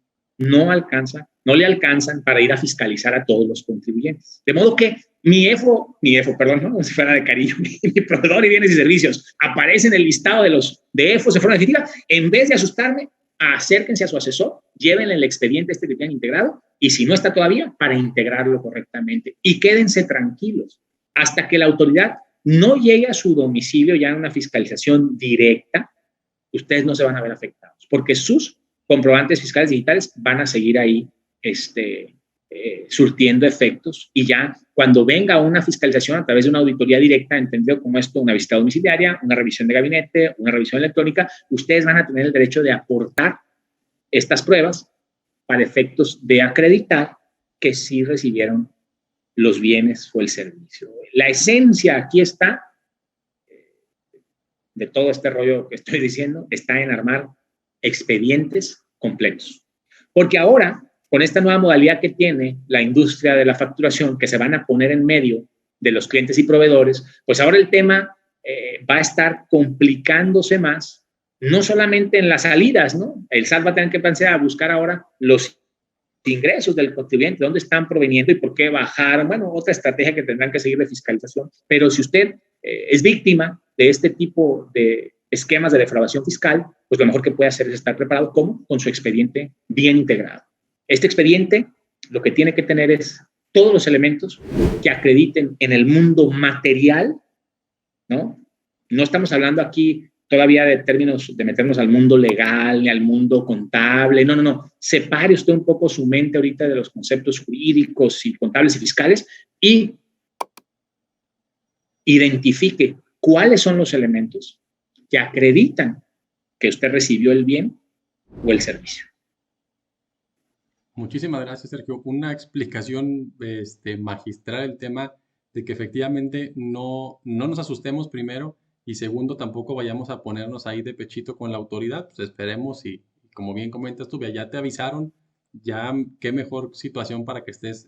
le alcanzan para ir a fiscalizar a todos los contribuyentes. De modo que mi EFO, perdón, ¿no? Si fuera de cariño, mi proveedor y bienes y servicios aparece en el listado de EFOs de forma definitiva. En vez de asustarme, acérquense a su asesor, llévenle el expediente que tienen integrado y si no está todavía, para integrarlo correctamente. Y quédense tranquilos hasta que la autoridad no llegue a su domicilio ya en una fiscalización directa, ustedes no se van a ver afectados porque sus comprobantes fiscales digitales van a seguir ahí surtiendo efectos y ya cuando venga una fiscalización a través de una auditoría directa, entendido como esto, una visita domiciliaria, una revisión de gabinete, una revisión electrónica, ustedes van a tener el derecho de aportar estas pruebas para efectos de acreditar que sí recibieron los bienes o el servicio. La esencia aquí está de todo este rollo que estoy diciendo, está en armar expedientes completos. Porque ahora, con esta nueva modalidad que tiene la industria de la facturación, que se van a poner en medio de los clientes y proveedores, pues ahora el tema va a estar complicándose más, no solamente en las salidas, ¿no? El SAT va a tener que empezar a buscar ahora los ingresos del contribuyente, dónde están proveniendo y por qué bajaron. Bueno, otra estrategia que tendrán que seguir de fiscalización. Pero si usted es víctima de este tipo de esquemas de defraudación fiscal, pues lo mejor que puede hacer es estar preparado. ¿Cómo? Con su expediente bien integrado. Este expediente lo que tiene que tener es todos los elementos que acrediten en el mundo material, ¿no? No estamos hablando aquí todavía de términos de meternos al mundo legal ni al mundo contable. No. Separe usted un poco su mente ahorita de los conceptos jurídicos y contables y fiscales y identifique cuáles son los elementos que acreditan que usted recibió el bien o el servicio. Muchísimas gracias, Sergio. Una explicación magistral del tema de que efectivamente no nos asustemos primero y segundo, tampoco vayamos a ponernos ahí de pechito con la autoridad. Pues esperemos y como bien comentas tú, ya te avisaron, ya qué mejor situación para que estés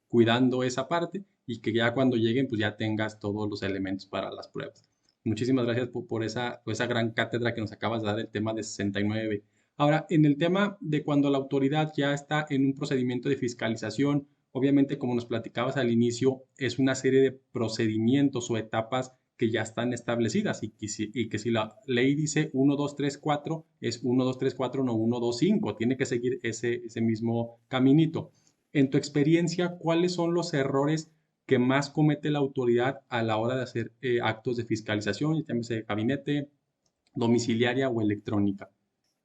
cuidando esa parte y que ya cuando lleguen pues ya tengas todos los elementos para las pruebas. Muchísimas gracias por esa gran cátedra que nos acabas de dar del tema de 69. Ahora, en el tema de cuando la autoridad ya está en un procedimiento de fiscalización, obviamente, como nos platicabas al inicio, es una serie de procedimientos o etapas que ya están establecidas y que si la ley dice 1, 2, 3, 4, es 1, 2, 3, 4, no 1, 2, 5. Tiene que seguir ese mismo caminito. En tu experiencia, ¿cuáles son los errores que más comete la autoridad a la hora de hacer actos de fiscalización, llámese gabinete, domiciliaria o electrónica?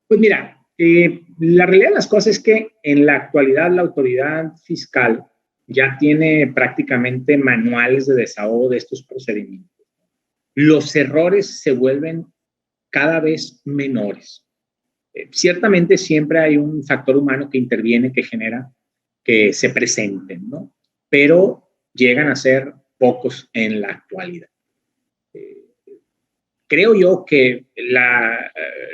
Pues mira, la realidad de las cosas es que en la actualidad la autoridad fiscal ya tiene prácticamente manuales de desahogo de estos procedimientos. Los errores se vuelven cada vez menores. Ciertamente siempre hay un factor humano que interviene, que genera que se presenten, ¿no? Pero llegan a ser pocos en la actualidad. Creo yo que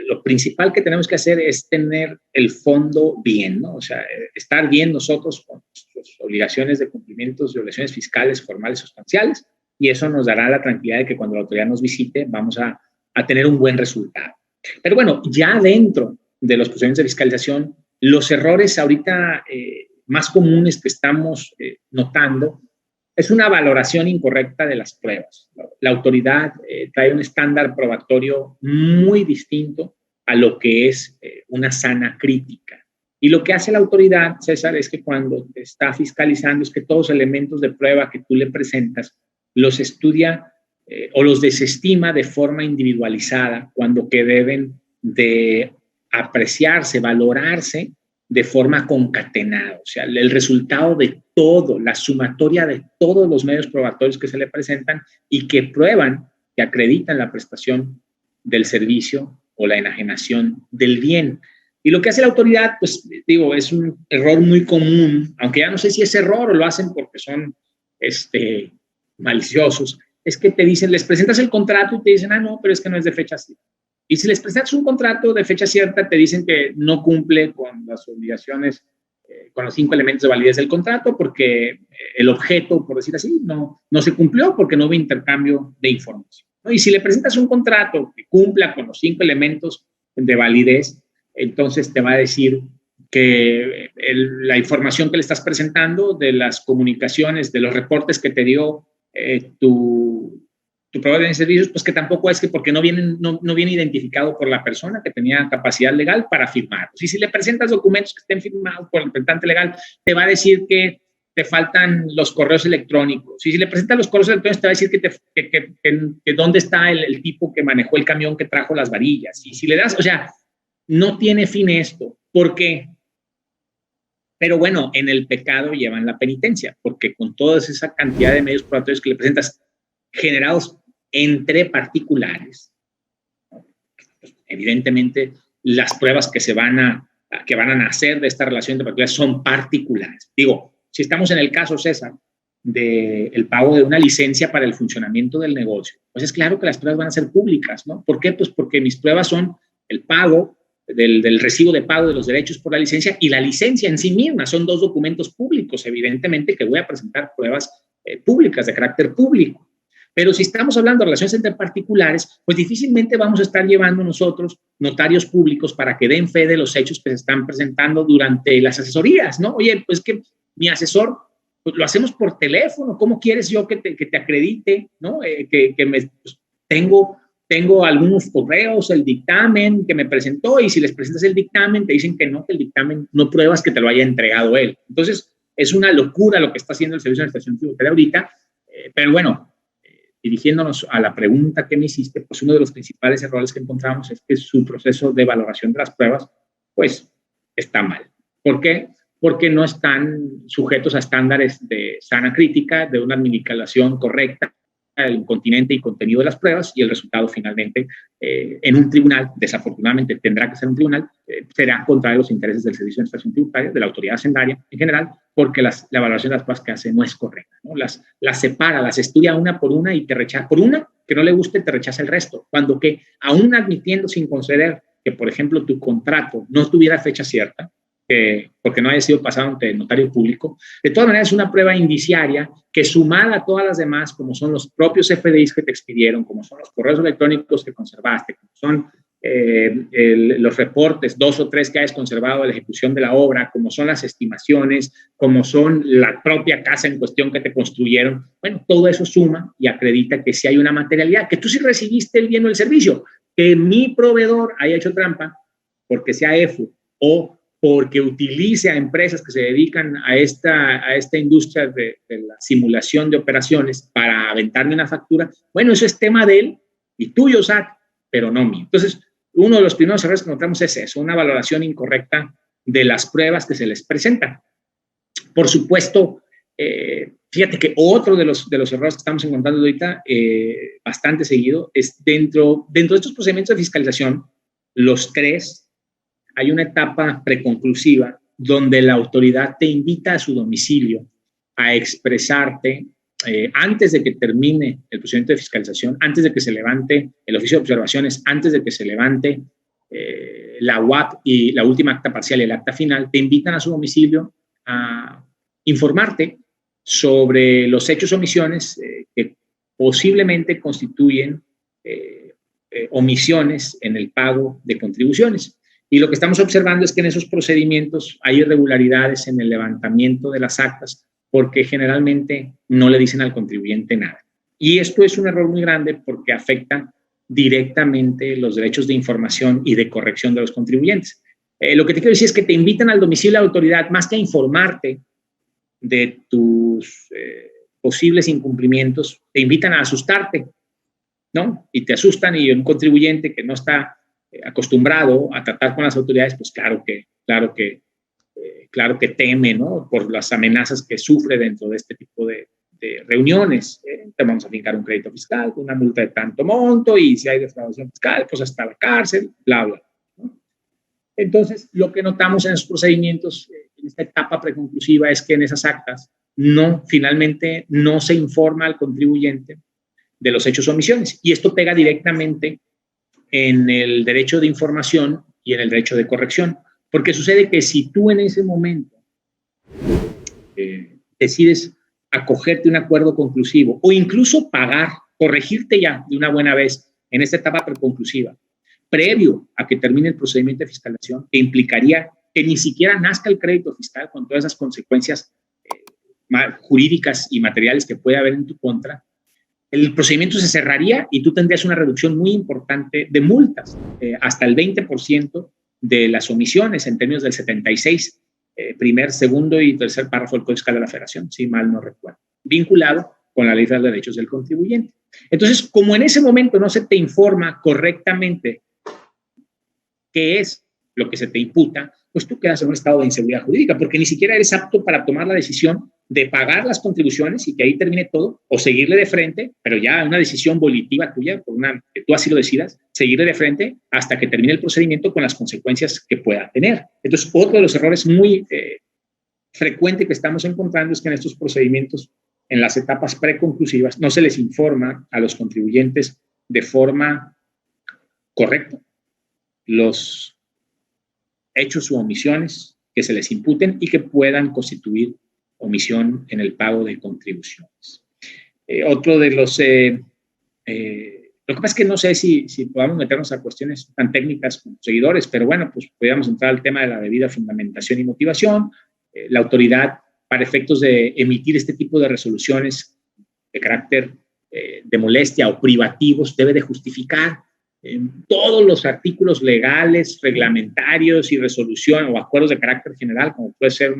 lo principal que tenemos que hacer es tener el fondo bien, ¿no? O sea, estar bien nosotros con nuestras obligaciones de cumplimientos de obligaciones fiscales, formales, sustanciales, y eso nos dará la tranquilidad de que cuando la autoridad nos visite vamos a tener un buen resultado. Pero bueno, ya dentro de los procedimientos de fiscalización, los errores ahorita más comunes que estamos notando es una valoración incorrecta de las pruebas. La autoridad trae un estándar probatorio muy distinto a lo que es una sana crítica. Y lo que hace la autoridad, César, es que cuando te está fiscalizando es que todos los elementos de prueba que tú le presentas los estudia o los desestima de forma individualizada, cuando que deben de apreciarse, valorarse de forma concatenada. O sea, el resultado de todo, la sumatoria de todos los medios probatorios que se le presentan y que prueban, que acreditan la prestación del servicio o la enajenación del bien. Y lo que hace la autoridad, pues digo, es un error muy común, aunque ya no sé si es error o lo hacen porque son maliciosos, es que te dicen, les presentas el contrato y te dicen, no, pero es que no es de fecha cierta. Y si les presentas un contrato de fecha cierta, te dicen que no cumple con las obligaciones, con los 5 elementos de validez del contrato, porque el objeto, por decir así, no se cumplió porque no hubo intercambio de información, ¿no? Y si le presentas un contrato que cumpla con los 5 elementos de validez, entonces te va a decir que la información que le estás presentando de las comunicaciones, de los reportes que te dio tu proveedor de servicios, pues que tampoco es que porque no viene identificado por la persona que tenía capacidad legal para firmarlos. Y si le presentas documentos que estén firmados por el representante legal, te va a decir que te faltan los correos electrónicos. Y si le presentas los correos electrónicos, te va a decir que dónde está el tipo que manejó el camión que trajo las varillas. Y si le das, o sea, no tiene fin esto. ¿Por qué? Pero bueno, en el pecado llevan la penitencia, porque con toda esa cantidad de medios probatorios que le presentas generados entre particulares, pues, evidentemente las pruebas que van a nacer de esta relación entre particulares son particulares. Digo, si estamos en el caso, César, del pago de una licencia para el funcionamiento del negocio, pues es claro que las pruebas van a ser públicas, ¿no? ¿Por qué? Pues porque mis pruebas son el pago del recibo de pago de los derechos por la licencia y la licencia en sí misma. Son 2 documentos públicos, evidentemente que voy a presentar pruebas públicas de carácter público. Pero si estamos hablando de relaciones entre particulares, pues difícilmente vamos a estar llevando nosotros notarios públicos para que den fe de los hechos que se están presentando durante las asesorías, ¿no? Oye, pues que mi asesor, pues lo hacemos por teléfono, ¿cómo quieres yo que te acredite, ¿no? Pues, tengo algunos correos, el dictamen que me presentó, y si les presentas el dictamen, te dicen que el dictamen no pruebas que te lo haya entregado él. Entonces, es una locura lo que está haciendo el Servicio de Administración Tributaria ahorita, pero bueno, dirigiéndonos a la pregunta que me hiciste, pues uno de los principales errores que encontramos es que su proceso de valoración de las pruebas, pues, está mal. ¿Por qué? Porque no están sujetos a estándares de sana crítica, de una administración correcta el continente y contenido de las pruebas, y el resultado finalmente en un tribunal, desafortunadamente tendrá que ser un tribunal, será contra los intereses del Servicio de Administración Tributaria, de la autoridad hacendaria en general, porque la valoración de las pruebas que hace no es correcta, ¿no? Las separa, las estudia una por una y te rechaza. Por una que no le guste, te rechaza el resto. Cuando que, aún admitiendo sin conceder que, por ejemplo, tu contrato no tuviera fecha cierta, porque no haya sido pasado ante el notario público, de todas maneras es una prueba indiciaria que, sumada a todas las demás, como son los propios FDIs que te expidieron, como son los correos electrónicos que conservaste, como son los reportes, 2 o 3 que hayas conservado de la ejecución de la obra, como son las estimaciones, como son la propia casa en cuestión que te construyeron, bueno, todo eso suma y acredita que sí hay una materialidad, que tú sí recibiste el bien o el servicio, que mi proveedor haya hecho trampa porque sea EFU o porque utilice a empresas que se dedican a esta industria de la simulación de operaciones para aventarme una factura. Bueno, eso es tema de él y tuyo, SAT, pero no mío. Entonces, uno de los primeros errores que encontramos es eso, una valoración incorrecta de las pruebas que se les presentan. Por supuesto, fíjate que otro de los errores que estamos encontrando ahorita, bastante seguido, es dentro de estos procedimientos de fiscalización, los 3, hay una etapa preconclusiva donde la autoridad te invita a su domicilio a expresarte antes de que termine el procedimiento de fiscalización, antes de que se levante el oficio de observaciones, antes de que se levante la UAP y la última acta parcial y el acta final, te invitan a su domicilio a informarte sobre los hechos o omisiones que posiblemente constituyen omisiones en el pago de contribuciones. Y lo que estamos observando es que en esos procedimientos hay irregularidades en el levantamiento de las actas porque generalmente no le dicen al contribuyente nada. Y esto es un error muy grande porque afecta directamente los derechos de información y de corrección de los contribuyentes. Lo que te quiero decir es que te invitan al domicilio de la autoridad más que a informarte de tus posibles incumplimientos, te invitan a asustarte, ¿no? Y te asustan, y un contribuyente que no está acostumbrado a tratar con las autoridades, pues claro que teme, ¿no? Por las amenazas que sufre dentro de este tipo de reuniones. Te vamos a fincar un crédito fiscal, una multa de tanto monto, y si hay defraudación fiscal, pues hasta la cárcel, bla, bla, ¿no? Entonces, lo que notamos en esos procedimientos, en esta etapa preconclusiva, es que en esas actas finalmente no se informa al contribuyente de los hechos o omisiones, y esto pega directamente en el derecho de información y en el derecho de corrección, porque sucede que si tú en ese momento decides acogerte a un acuerdo conclusivo o incluso pagar, corregirte ya de una buena vez en esta etapa preconclusiva, previo a que termine el procedimiento de fiscalización, que implicaría que ni siquiera nazca el crédito fiscal con todas esas consecuencias jurídicas y materiales que puede haber en tu contra, el procedimiento se cerraría y tú tendrías una reducción muy importante de multas, hasta el 20% de las omisiones en términos del 76, primer, segundo y tercer párrafo del Código Fiscal de la Federación, si mal no recuerdo, vinculado con la Ley de Derechos del Contribuyente. Entonces, como en ese momento no se te informa correctamente qué es lo que se te imputa, pues tú quedas en un estado de inseguridad jurídica, porque ni siquiera eres apto para tomar la decisión de pagar las contribuciones y que ahí termine todo, o seguirle de frente, pero ya una decisión volitiva tuya, que tú así lo decidas, seguirle de frente hasta que termine el procedimiento con las consecuencias que pueda tener. Entonces, otro de los errores muy frecuente que estamos encontrando es que en estos procedimientos, en las etapas preconclusivas, no se les informa a los contribuyentes de forma correcta los hechos u omisiones que se les imputen y que puedan constituir omisión en el pago de contribuciones. Otro de los... lo que pasa es que no sé si podamos meternos a cuestiones tan técnicas como seguidores, pero bueno, pues podríamos entrar al tema de la debida fundamentación y motivación. La autoridad, para efectos de emitir este tipo de resoluciones de carácter de molestia o privativos, debe de justificar todos los artículos legales, reglamentarios y resolución o acuerdos de carácter general, como puede ser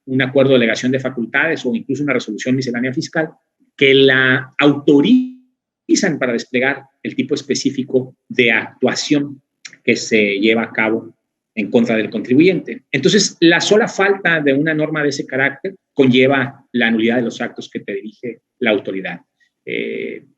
un acuerdo de delegación de facultades o incluso una resolución miscelánea fiscal, que la autorizan para desplegar el tipo específico de actuación que se lleva a cabo en contra del contribuyente. Entonces, la sola falta de una norma de ese carácter conlleva la nulidad de los actos que te dirige la autoridad.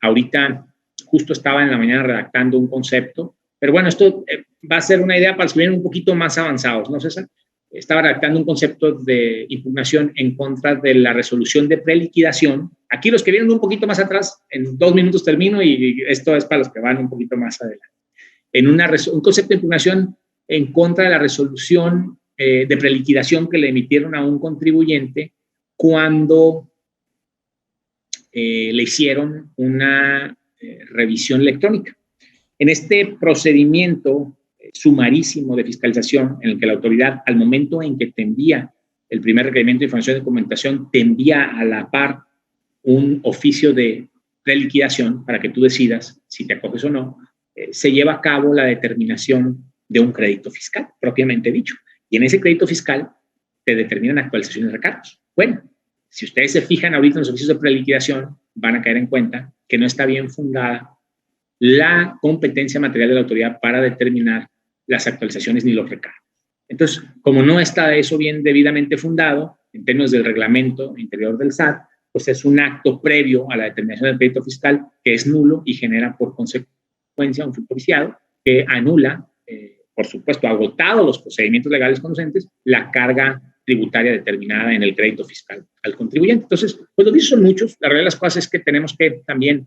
Ahorita justo estaba en la mañana redactando un concepto, pero bueno, esto va a ser una idea para los que vienen un poquito más avanzados, ¿no, César? Estaba redactando un concepto de impugnación en contra de la resolución de preliquidación. Aquí los que vienen un poquito más atrás, en 2 minutos termino y esto es para los que van un poquito más adelante. En un concepto de impugnación en contra de la resolución de preliquidación que le emitieron a un contribuyente cuando le hicieron una revisión electrónica. En este procedimiento sumarísimo de fiscalización, en el que la autoridad, al momento en que te envía el primer requerimiento de información y documentación, te envía a la par un oficio de preliquidación para que tú decidas si te acoges o no, se lleva a cabo la determinación de un crédito fiscal, propiamente dicho. Y en ese crédito fiscal te determinan actualizaciones de recargos. Bueno, si ustedes se fijan ahorita en los oficios de preliquidación, van a caer en cuenta que no está bien fundada la competencia material de la autoridad para determinar las actualizaciones ni los recargos. Entonces, como no está eso bien debidamente fundado, en términos del reglamento interior del SAT, pues es un acto previo a la determinación del crédito fiscal que es nulo y genera por consecuencia un fruto viciado que anula, por supuesto, agotado los procedimientos legales conducentes, la carga tributaria determinada en el crédito fiscal al contribuyente. Entonces, pues los dichos son muchos. La realidad de las cosas es que tenemos que también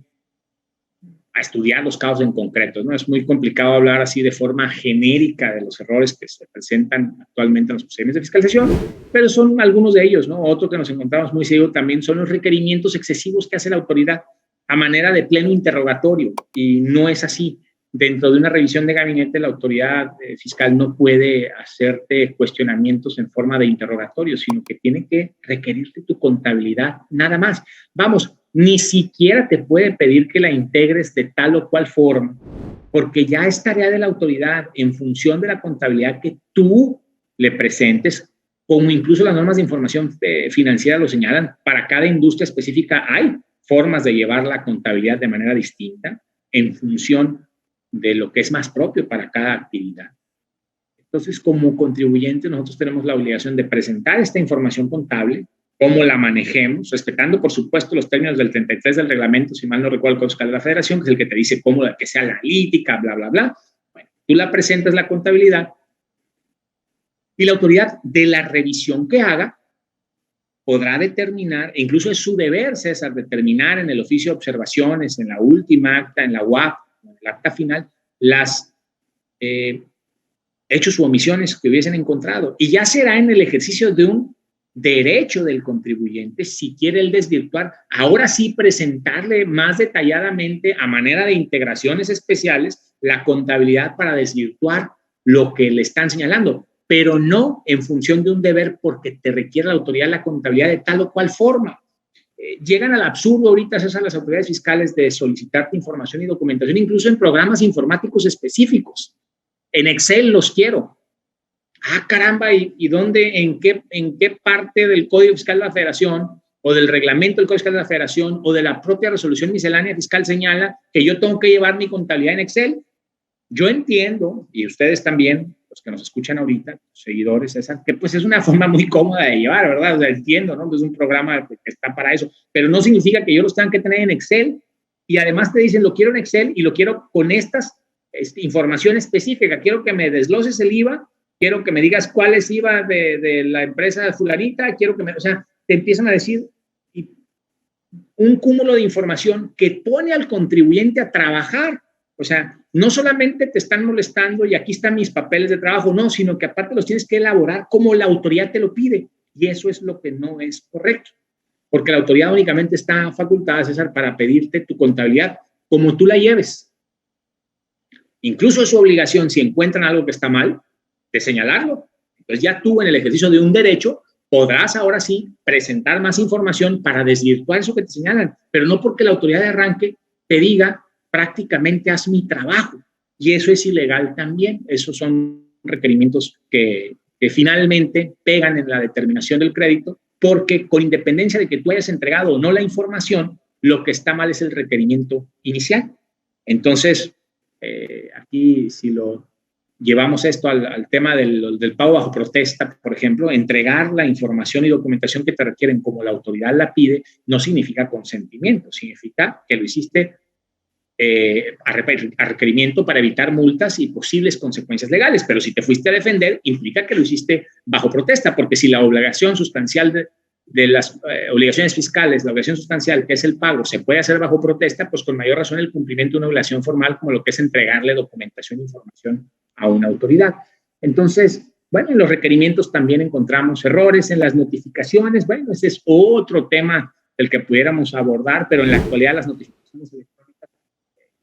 a estudiar los casos en concreto, ¿no? Es muy complicado hablar así de forma genérica de los errores que se presentan actualmente en los procedimientos de fiscalización, pero son algunos de ellos, ¿no? Otro que nos encontramos muy seguido también son los requerimientos excesivos que hace la autoridad a manera de pleno interrogatorio, y no es así. Dentro de una revisión de gabinete, la autoridad fiscal no puede hacerte cuestionamientos en forma de interrogatorio, sino que tiene que requerirte tu contabilidad, nada más. Vamos, ni siquiera te puede pedir que la integres de tal o cual forma, porque ya es tarea de la autoridad en función de la contabilidad que tú le presentes, como incluso las normas de información financiera lo señalan. Para cada industria específica hay formas de llevar la contabilidad de manera distinta en función de lo que es más propio para cada actividad. Entonces, como contribuyente, nosotros tenemos la obligación de presentar esta información contable, cómo la manejemos, respetando, por supuesto, los términos del 33 del reglamento, si mal no recuerdo, el Código Fiscal de la Federación, que es el que te dice cómo que sea analítica, bla, bla, bla. Bueno, tú la presentas, la contabilidad, y la autoridad de la revisión que haga podrá determinar, e incluso es su deber, César, determinar en el oficio de observaciones, en la última acta, en la UAP, en el acta final, las hechos u omisiones que hubiesen encontrado. Y ya será en el ejercicio de un derecho del contribuyente, si quiere él desvirtuar, ahora sí presentarle más detalladamente, a manera de integraciones especiales, la contabilidad para desvirtuar lo que le están señalando, pero no en función de un deber porque te requiere la autoridad la contabilidad de tal o cual forma. Llegan al absurdo ahorita, César, las autoridades fiscales de solicitarte información y documentación, incluso en programas informáticos específicos. En Excel los quiero. Ah, caramba, ¿y dónde, en qué parte del Código Fiscal de la Federación o del reglamento del Código Fiscal de la Federación o de la propia resolución miscelánea fiscal señala que yo tengo que llevar mi contabilidad en Excel? Yo entiendo, y ustedes también, los que nos escuchan ahorita, los seguidores, César, que pues es una forma muy cómoda de llevar, ¿verdad? O sea, entiendo, ¿no? Es un programa que está para eso, pero no significa que yo los tenga que tener en Excel. Y además te dicen, lo quiero en Excel y lo quiero con estas información específica. Quiero que me desgloses el IVA, quiero que me digas cuál es IVA de la empresa fulanita, quiero que o sea, te empiezan a decir un cúmulo de información que pone al contribuyente a trabajar. O sea, no solamente te están molestando y aquí están mis papeles de trabajo, no, sino que aparte los tienes que elaborar como la autoridad te lo pide. Y eso es lo que no es correcto. Porque la autoridad únicamente está facultada, César, para pedirte tu contabilidad como tú la lleves. Incluso es su obligación, si encuentran algo que está mal, de señalarlo. Entonces ya tú, en el ejercicio de un derecho, podrás ahora sí presentar más información para desvirtuar eso que te señalan, pero no porque la autoridad de arranque te diga prácticamente haz mi trabajo. Y eso es ilegal también. Esos son requerimientos que finalmente pegan en la determinación del crédito, porque con independencia de que tú hayas entregado o no la información, lo que está mal es el requerimiento inicial. Entonces, aquí si lo llevamos esto al tema del pago bajo protesta, por ejemplo, entregar la información y documentación que te requieren como la autoridad la pide, no significa consentimiento, significa que lo hiciste a requerimiento para evitar multas y posibles consecuencias legales, pero si te fuiste a defender, implica que lo hiciste bajo protesta, porque si la obligación sustancial de las obligaciones fiscales, la obligación sustancial que es el pago, se puede hacer bajo protesta, pues con mayor razón el cumplimiento de una obligación formal como lo que es entregarle documentación e información a una autoridad. Entonces, bueno, en los requerimientos también encontramos errores, en las notificaciones, bueno, ese es otro tema del que pudiéramos abordar, pero en la actualidad las notificaciones electrónicas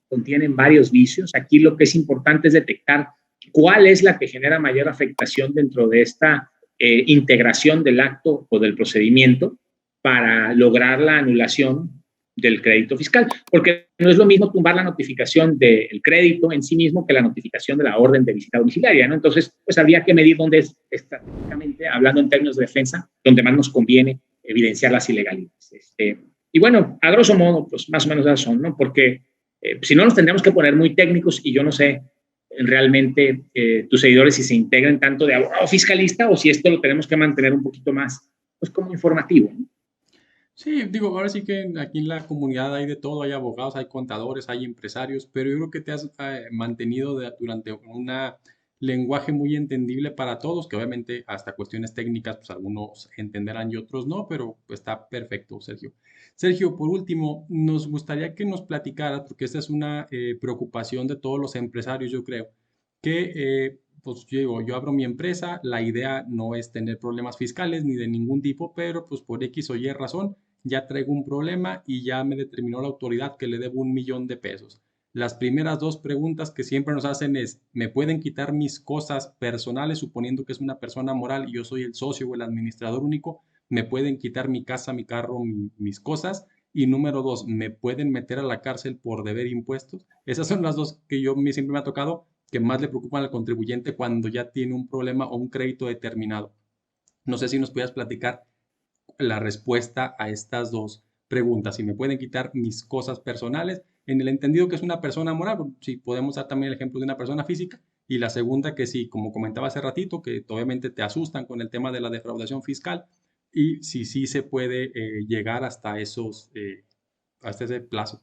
contienen varios vicios. Aquí lo que es importante es detectar cuál es la que genera mayor afectación dentro de esta integración del acto o del procedimiento para lograr la anulación del crédito fiscal, porque no es lo mismo tumbar la notificación del crédito en sí mismo que la notificación de la orden de visita domiciliaria, ¿no? Entonces, pues habría que medir dónde es estratégicamente, hablando en términos de defensa, donde más nos conviene evidenciar las ilegalidades. Y bueno, a grosso modo, pues más o menos esas son, ¿no? Porque si no nos tendríamos que poner muy técnicos y yo no sé realmente tus seguidores si se integran tanto de abogado fiscalista o si esto lo tenemos que mantener un poquito más, pues como informativo, ¿no? Sí, digo, ahora sí que aquí en la comunidad hay de todo, hay abogados, hay contadores, hay empresarios, pero yo creo que te has mantenido durante un lenguaje muy entendible para todos, que obviamente hasta cuestiones técnicas, pues algunos entenderán y otros no, pero pues, está perfecto, Sergio. Sergio, por último, nos gustaría que nos platicaras, porque esta es una preocupación de todos los empresarios, yo creo, que pues yo digo, yo abro mi empresa, la idea no es tener problemas fiscales ni de ningún tipo, pero pues por X o Y razón ya traigo un problema y ya me determinó la autoridad que le debo 1,000,000 de pesos. Las primeras dos preguntas que siempre nos hacen es, ¿me pueden quitar mis cosas personales, suponiendo que es una persona moral y yo soy el socio o el administrador único? ¿Me pueden quitar mi casa, mi carro, mis cosas? Y número dos, ¿me pueden meter a la cárcel por deber impuestos? Esas son las dos que siempre me ha tocado, que más le preocupan al contribuyente cuando ya tiene un problema o un crédito determinado. No sé si nos puedas platicar la respuesta a estas dos preguntas. Si me pueden quitar mis cosas personales, en el entendido que es una persona moral, si podemos dar también el ejemplo de una persona física. Y la segunda, que sí, como comentaba hace ratito, que obviamente te asustan con el tema de la defraudación fiscal. Y si sí se puede llegar hasta hasta ese plazo.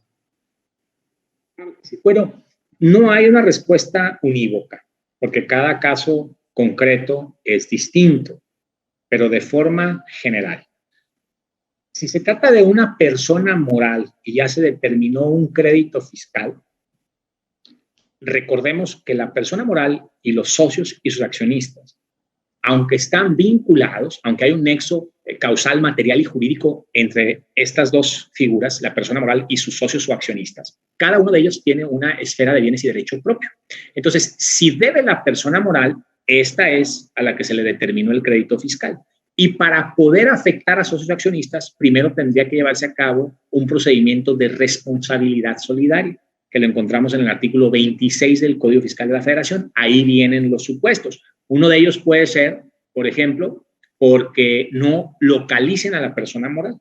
Bueno, no hay una respuesta unívoca, porque cada caso concreto es distinto, pero de forma general. Si se trata de una persona moral y ya se determinó un crédito fiscal, recordemos que la persona moral y los socios y sus accionistas, aunque están vinculados, aunque hay un nexo causal, material y jurídico entre estas dos figuras, la persona moral y sus socios o accionistas, cada uno de ellos tiene una esfera de bienes y derecho propio. Entonces, si debe la persona moral, esta es a la que se le determinó el crédito fiscal. Y para poder afectar a socios accionistas, primero tendría que llevarse a cabo un procedimiento de responsabilidad solidaria, que lo encontramos en el artículo 26 del Código Fiscal de la Federación. Ahí vienen los supuestos. Uno de ellos puede ser, por ejemplo, porque no localicen a la persona moral.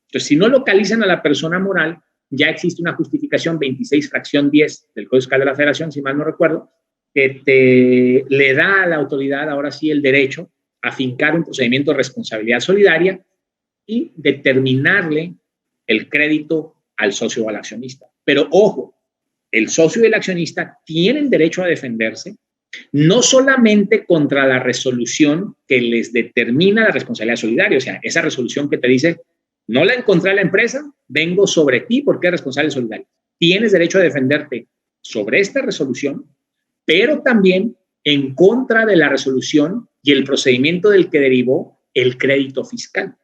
Entonces, si no localizan a la persona moral, ya existe una justificación 26 fracción 10 del Código Fiscal de la Federación, si mal no recuerdo, que le da a la autoridad ahora sí el derecho a fincar un procedimiento de responsabilidad solidaria y determinarle el crédito al socio o al accionista. Pero ojo, el socio y el accionista tienen derecho a defenderse no solamente contra la resolución que les determina la responsabilidad solidaria, o sea, esa resolución que te dice, no la encontré en la empresa, vengo sobre ti porque eres responsable solidario. Tienes derecho a defenderte sobre esta resolución, pero también en contra de la resolución y el procedimiento del que derivó el crédito fiscal.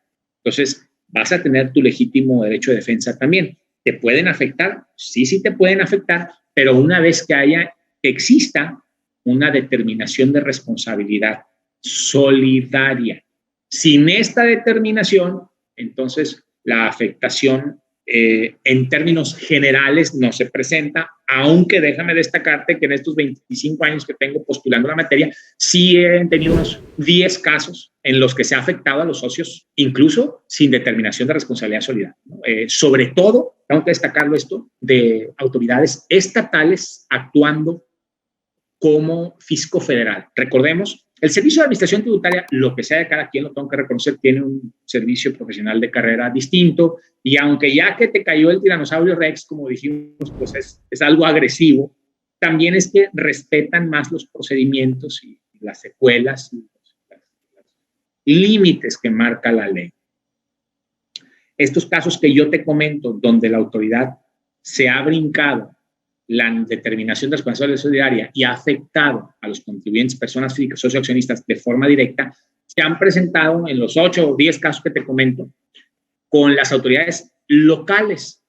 Entonces, vas a tener tu legítimo derecho de defensa también. ¿Te pueden afectar? Sí te pueden afectar, pero una vez que exista una determinación de responsabilidad solidaria. Sin esta determinación, entonces la afectación en términos generales no se presenta, aunque déjame destacarte que en estos 25 años que tengo postulando la materia, sí he tenido unos 10 casos en los que se ha afectado a los socios, incluso sin determinación de responsabilidad solidaria, ¿no? Sobre todo, tengo que destacarlo esto, de autoridades estatales actuando como fisco federal. Recordemos, el Servicio de Administración Tributaria, lo que sea de cada quien, lo tengo que reconocer, tiene un servicio profesional de carrera distinto, y aunque ya que te cayó el tiranosaurio Rex, como dijimos, pues es algo agresivo, también es que respetan más los procedimientos y las secuelas y los límites que marca la ley. Estos casos que yo te comento, donde la autoridad se ha brincado la determinación de responsabilidad solidaria y ha afectado a los contribuyentes, personas físicas, socioaccionistas de forma directa, se han presentado en los 8 o 10 casos que te comento con las autoridades locales,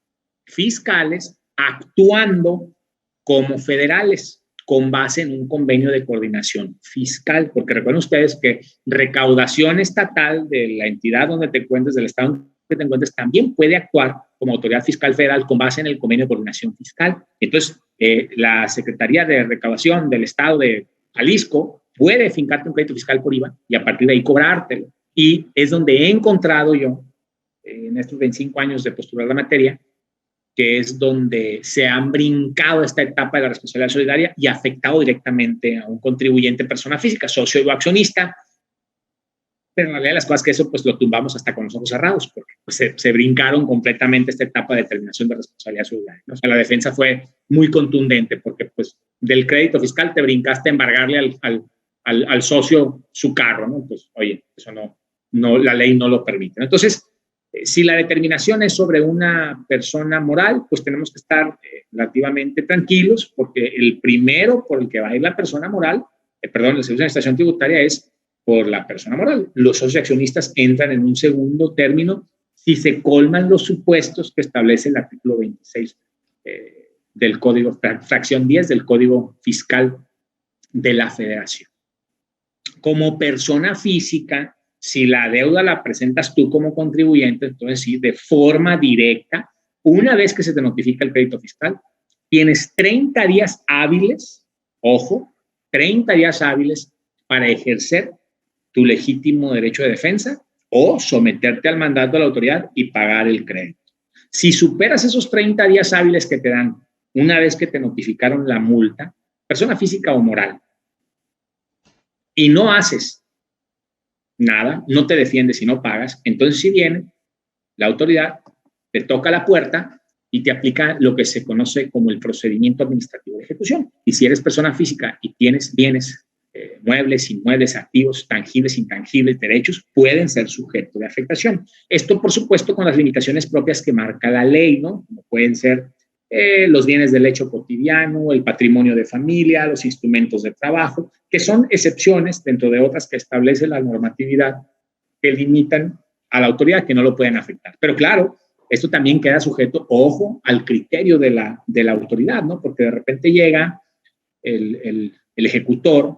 fiscales, actuando como federales con base en un convenio de coordinación fiscal, porque recuerden ustedes que recaudación estatal de la entidad donde te encuentres, del estado que te encuentres, también puede actuar como autoridad fiscal federal con base en el convenio de coordinación fiscal. Entonces, la Secretaría de Recaudación del Estado de Jalisco puede fincarte un crédito fiscal por IVA y a partir de ahí cobrártelo. Y es donde he encontrado yo, en estos 25 años de postular la materia, que es donde se han brincado esta etapa de la responsabilidad solidaria y afectado directamente a un contribuyente, persona física, socio o accionista. Pero en realidad las cosas que eso pues lo tumbamos hasta con los ojos cerrados, porque pues, se brincaron completamente esta etapa de determinación de responsabilidad solidaria, ¿no? O sea, la defensa fue muy contundente, porque pues del crédito fiscal te brincaste a embargarle al socio su carro, ¿no? Pues oye, eso no, la ley no lo permite, ¿no? Entonces, si la determinación es sobre una persona moral, pues tenemos que estar relativamente tranquilos, porque el primero por el que va a ir la persona moral, el Servicio de Administración Tributaria es por la persona moral. Los socios accionistas entran en un segundo término si se colman los supuestos que establece el artículo 26 del Código, fracción 10 del Código Fiscal de la Federación. Como persona física, si la deuda la presentas tú como contribuyente, entonces sí, de forma directa, una vez que se te notifica el crédito fiscal, tienes 30 días hábiles, ojo, 30 días hábiles para ejercer tu legítimo derecho de defensa o someterte al mandato de la autoridad y pagar el crédito. Si superas esos 30 días hábiles que te dan una vez que te notificaron la multa, persona física o moral, y no haces nada, no te defiendes y no pagas, entonces si viene la autoridad, te toca la puerta y te aplica lo que se conoce como el procedimiento administrativo de ejecución. Y si eres persona física y tienes bienes muebles, inmuebles, activos, tangibles, intangibles, derechos, pueden ser sujetos de afectación. Esto, por supuesto, con las limitaciones propias que marca la ley, ¿no? Como pueden ser los bienes del hecho cotidiano, el patrimonio de familia, los instrumentos de trabajo, que son excepciones dentro de otras que establece la normatividad que limitan a la autoridad que no lo pueden afectar. Pero claro, esto también queda sujeto, ojo, al criterio de la autoridad, ¿no? Porque de repente llega el ejecutor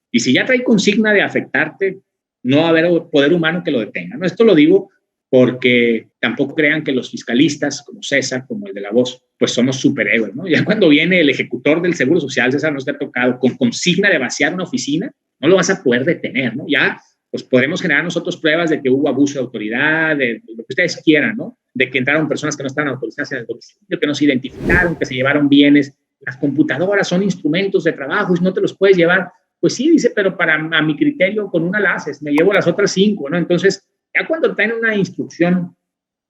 y si ya trae consigna de afectarte, no va a haber poder humano que lo detenga, ¿no? Esto lo digo porque tampoco crean que los fiscalistas, como César, como el de La Voz, pues somos superhéroes, ¿no? Ya cuando viene el ejecutor del Seguro Social, César, nos ha tocado con consigna de vaciar una oficina, no lo vas a poder detener, ¿no? Ya, pues podremos generar nosotros pruebas de que hubo abuso de autoridad, de lo que ustedes quieran, ¿no? De que entraron personas que no estaban autorizadas en el domicilio, que no se identificaron, que se llevaron bienes. Las computadoras son instrumentos de trabajo y no te los puedes llevar. Pues sí, dice, pero a mi criterio, con una la haces, me llevo las otras 5, ¿no? Entonces, ya cuando tienen una instrucción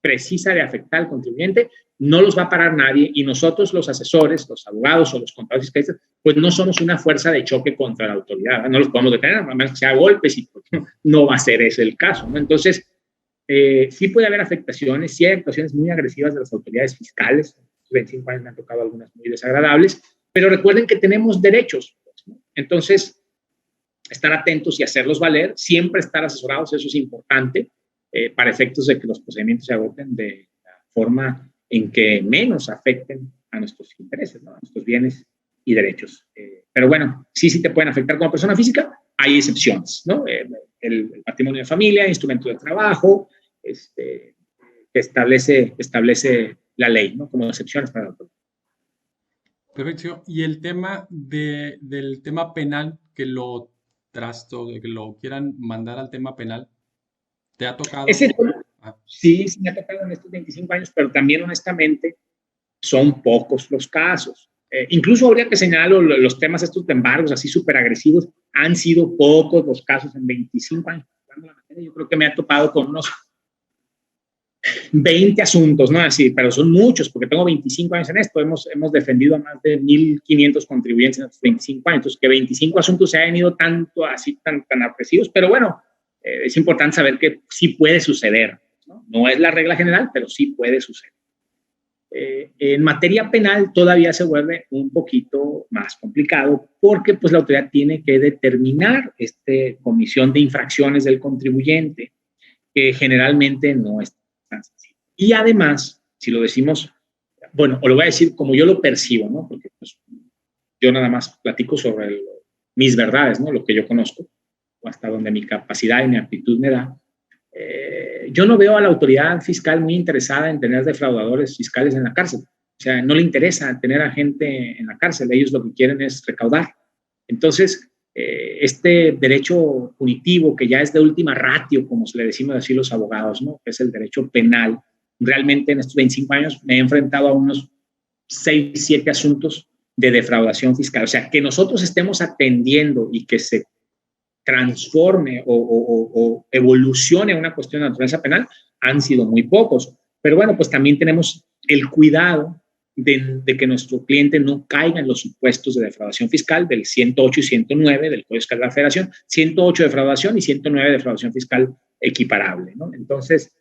precisa de afectar al contribuyente, no los va a parar nadie y nosotros, los asesores, los abogados o los contadores fiscalistas, pues no somos una fuerza de choque contra la autoridad, ¿no? No los podemos detener, a menos que sea golpes y pues, no va a ser ese el caso, ¿no? Entonces, sí puede haber afectaciones, sí hay actuaciones muy agresivas de las autoridades fiscales, en 25 años me han tocado algunas muy desagradables, pero recuerden que tenemos derechos, ¿no? Entonces, estar atentos y hacerlos valer, siempre estar asesorados, eso es importante, para efectos de que los procedimientos se agoten de la forma en que menos afecten a nuestros intereses, ¿no? A nuestros bienes y derechos. Pero bueno, sí te pueden afectar como persona física, hay excepciones, ¿no? El patrimonio de familia, instrumento de trabajo, que establece la ley, ¿no? Como excepciones para la autoridad. Perfecto. Y el tema del tema penal, que lo quieran mandar al tema penal, ¿te ha tocado? Sí, me ha tocado en estos 25 años, pero también honestamente son pocos los casos. Incluso habría que señalar los temas estos de embargos así súper agresivos. Han sido pocos los casos en 25 años. Yo creo que me ha topado con unos 20 asuntos, ¿no? Así, pero son muchos, porque tengo 25 años en esto. Hemos defendido a más de 1.500 contribuyentes en estos 25 años. Entonces, que 25 asuntos se hayan ido tanto, así, tan agresivos. Pero bueno, es importante saber que sí puede suceder, ¿no? No es la regla general, pero sí puede suceder. En materia penal todavía se vuelve un poquito más complicado porque pues, la autoridad tiene que determinar comisión de infracciones del contribuyente, que generalmente no es tan sencillo. Y además, si lo decimos, bueno, o lo voy a decir como yo lo percibo, ¿no? Porque pues, yo nada más platico sobre mis verdades, ¿no? Lo que yo conozco, o hasta donde mi capacidad y mi aptitud me da. Yo no veo a la autoridad fiscal muy interesada en tener defraudadores fiscales en la cárcel. O sea, no le interesa tener a gente en la cárcel. Ellos lo que quieren es recaudar. Entonces, este derecho punitivo, que ya es de última ratio, como se le decimos así los abogados, ¿no? Que es el derecho penal. Realmente en estos 25 años me he enfrentado a unos 6, 7 asuntos de defraudación fiscal. O sea, que nosotros estemos atendiendo y que se transforme o evolucione una cuestión de naturaleza penal, han sido muy pocos. Pero bueno, pues también tenemos el cuidado de que nuestro cliente no caiga en los supuestos de defraudación fiscal del 108 y 109 del Código Fiscal de la Federación, 108 defraudación y 109 defraudación fiscal equiparable, ¿no? Entonces,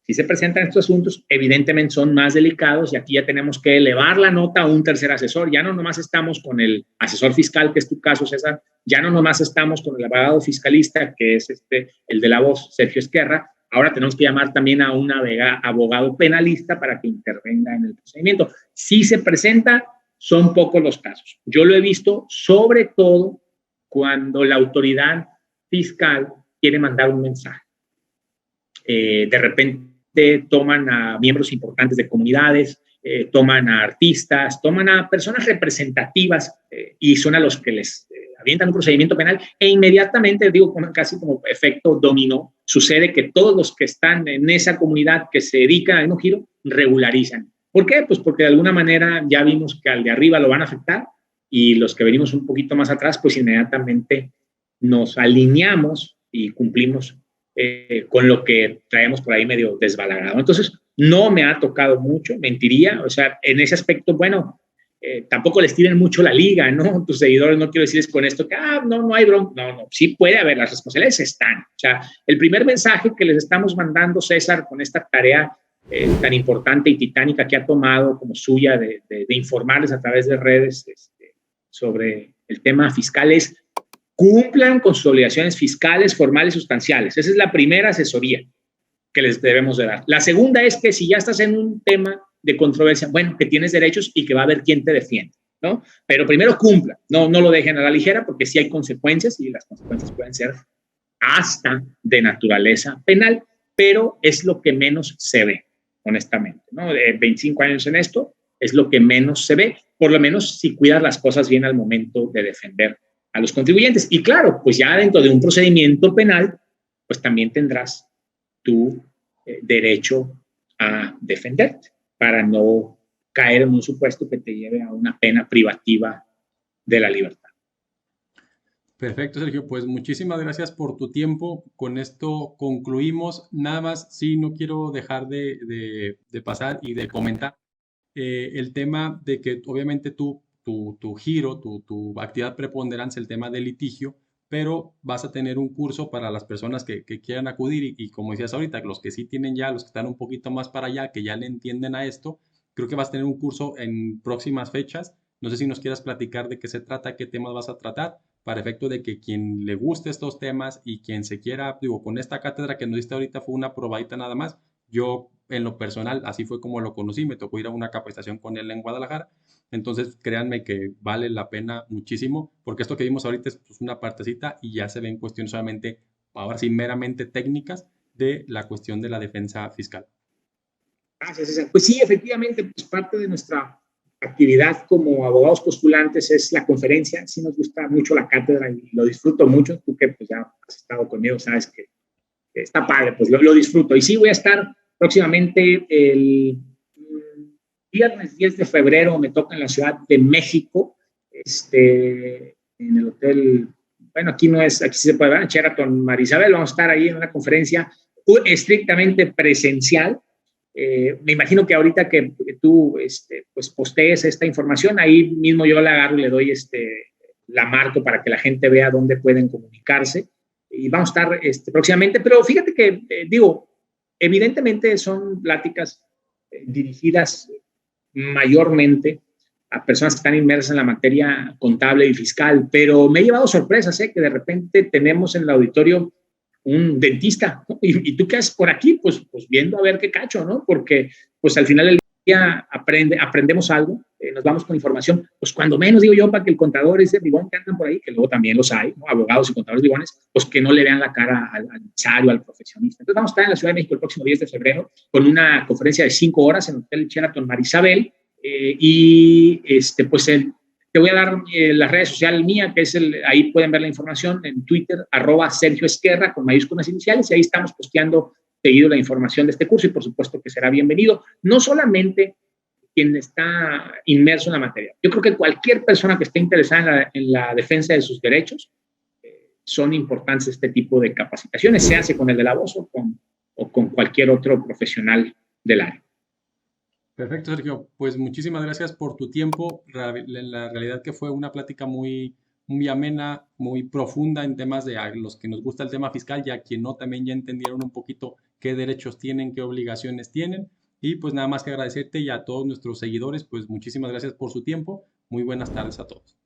si se presentan estos asuntos, evidentemente son más delicados y aquí ya tenemos que elevar la nota a un tercer asesor. Ya no nomás estamos con el asesor fiscal, que es tu caso, César, ya no nomás estamos con el abogado fiscalista, que es el de la voz, Sergio Esquerra. Ahora tenemos que llamar también a un abogado penalista para que intervenga en el procedimiento. Si se presenta, son pocos los casos. Yo lo he visto sobre todo cuando la autoridad fiscal quiere mandar un mensaje. De repente toman a miembros importantes de comunidades, toman a artistas, toman a personas representativas y son a los que les avientan un procedimiento penal e inmediatamente, digo, casi como efecto dominó, sucede que todos los que están en esa comunidad que se dedica a un giro regularizan. ¿Por qué? Pues porque de alguna manera ya vimos que al de arriba lo van a afectar y los que venimos un poquito más atrás, pues inmediatamente nos alineamos y cumplimos con lo que traemos por ahí medio desbalagrado. Entonces, no me ha tocado mucho, mentiría, o sea, en ese aspecto, bueno, tampoco les tiren mucho la liga, ¿no? Tus seguidores, no quiero decirles con esto que, no hay bronca, no, sí puede haber, las responsabilidades están. O sea, el primer mensaje que les estamos mandando, César, con esta tarea tan importante y titánica que ha tomado como suya de informarles a través de redes sobre el tema fiscal es: cumplan con sus obligaciones fiscales, formales, sustanciales. Esa es la primera asesoría que les debemos de dar. La segunda es que si ya estás en un tema de controversia, bueno, que tienes derechos y que va a haber quien te defienda, ¿no? Pero primero cumplan, no lo dejen a la ligera porque sí hay consecuencias y las consecuencias pueden ser hasta de naturaleza penal, pero es lo que menos se ve, honestamente, ¿no? 25 años en esto es lo que menos se ve, por lo menos si cuidas las cosas bien al momento de defender a los contribuyentes. Y claro, pues ya dentro de un procedimiento penal, pues también tendrás tu derecho a defenderte para no caer en un supuesto que te lleve a una pena privativa de la libertad. Perfecto, Sergio. Pues muchísimas gracias por tu tiempo. Con esto concluimos. Nada más, sí, no quiero dejar de pasar y de comentar el tema de que obviamente tu giro, tu actividad preponderante, el tema del litigio, pero vas a tener un curso para las personas que quieran acudir y como decías ahorita, los que sí tienen ya, los que están un poquito más para allá, que ya le entienden a esto, creo que vas a tener un curso en próximas fechas. No sé si nos quieras platicar de qué se trata, qué temas vas a tratar, para efecto de que quien le guste estos temas y quien se quiera, digo, con esta cátedra que nos diste ahorita fue una probadita nada más. Yo, en lo personal, así fue como lo conocí, me tocó ir a una capacitación con él en Guadalajara. Entonces, créanme que vale la pena muchísimo, porque esto que vimos ahorita es pues, una partecita y ya se ven cuestiones solamente, ahora sí, meramente técnicas de la cuestión de la defensa fiscal. Gracias, César. Pues sí, efectivamente, pues parte de nuestra actividad como abogados postulantes es la conferencia. Sí nos gusta mucho la cátedra y lo disfruto mucho. Tú que pues ya has estado conmigo, sabes que está padre, pues lo disfruto. Y sí, voy a estar próximamente el viernes 10 de febrero me toca en la Ciudad de México, en el hotel, bueno, aquí no es, aquí se puede ver, en Sheraton Marisabel, vamos a estar ahí en una conferencia estrictamente presencial. Me imagino que ahorita que tú pues postees esta información, ahí mismo yo la agarro y le doy la marco para que la gente vea dónde pueden comunicarse. Y vamos a estar próximamente, pero fíjate que, digo, evidentemente son pláticas dirigidas mayormente a personas que están inmersas en la materia contable y fiscal, pero me he llevado sorpresas, que de repente tenemos en el auditorio un dentista, ¿no? Y tú qué haces por aquí, pues viendo a ver qué cacho, ¿no? Porque pues al final del día aprendemos algo, nos vamos con información, pues cuando menos digo yo, para que el contador ese bribón que andan por ahí, que luego también los hay, ¿no? Abogados y contadores bribones, pues que no le vean la cara al empresario, al profesionista. Entonces vamos a estar en la Ciudad de México el próximo 10 de febrero con una conferencia de 5 horas en el Hotel Sheraton Marisabel, pues te voy a dar las redes sociales mía, que es ahí pueden ver la información en Twitter, @Sergio Esquerra, con mayúsculas iniciales, y ahí estamos posteando seguido la información de este curso y por supuesto que será bienvenido. No solamente quien está inmerso en la materia. Yo creo que cualquier persona que esté interesada en la defensa de sus derechos, son importantes este tipo de capacitaciones, se hace con el de la voz o con cualquier otro profesional del área. Perfecto, Sergio. Pues muchísimas gracias por tu tiempo. La realidad que fue una plática muy amena, muy profunda en temas de a los que nos gusta el tema fiscal y a quien no también ya entendieron un poquito qué derechos tienen, qué obligaciones tienen. Y pues nada más que agradecerte y a todos nuestros seguidores, pues muchísimas gracias por su tiempo. Muy buenas tardes a todos.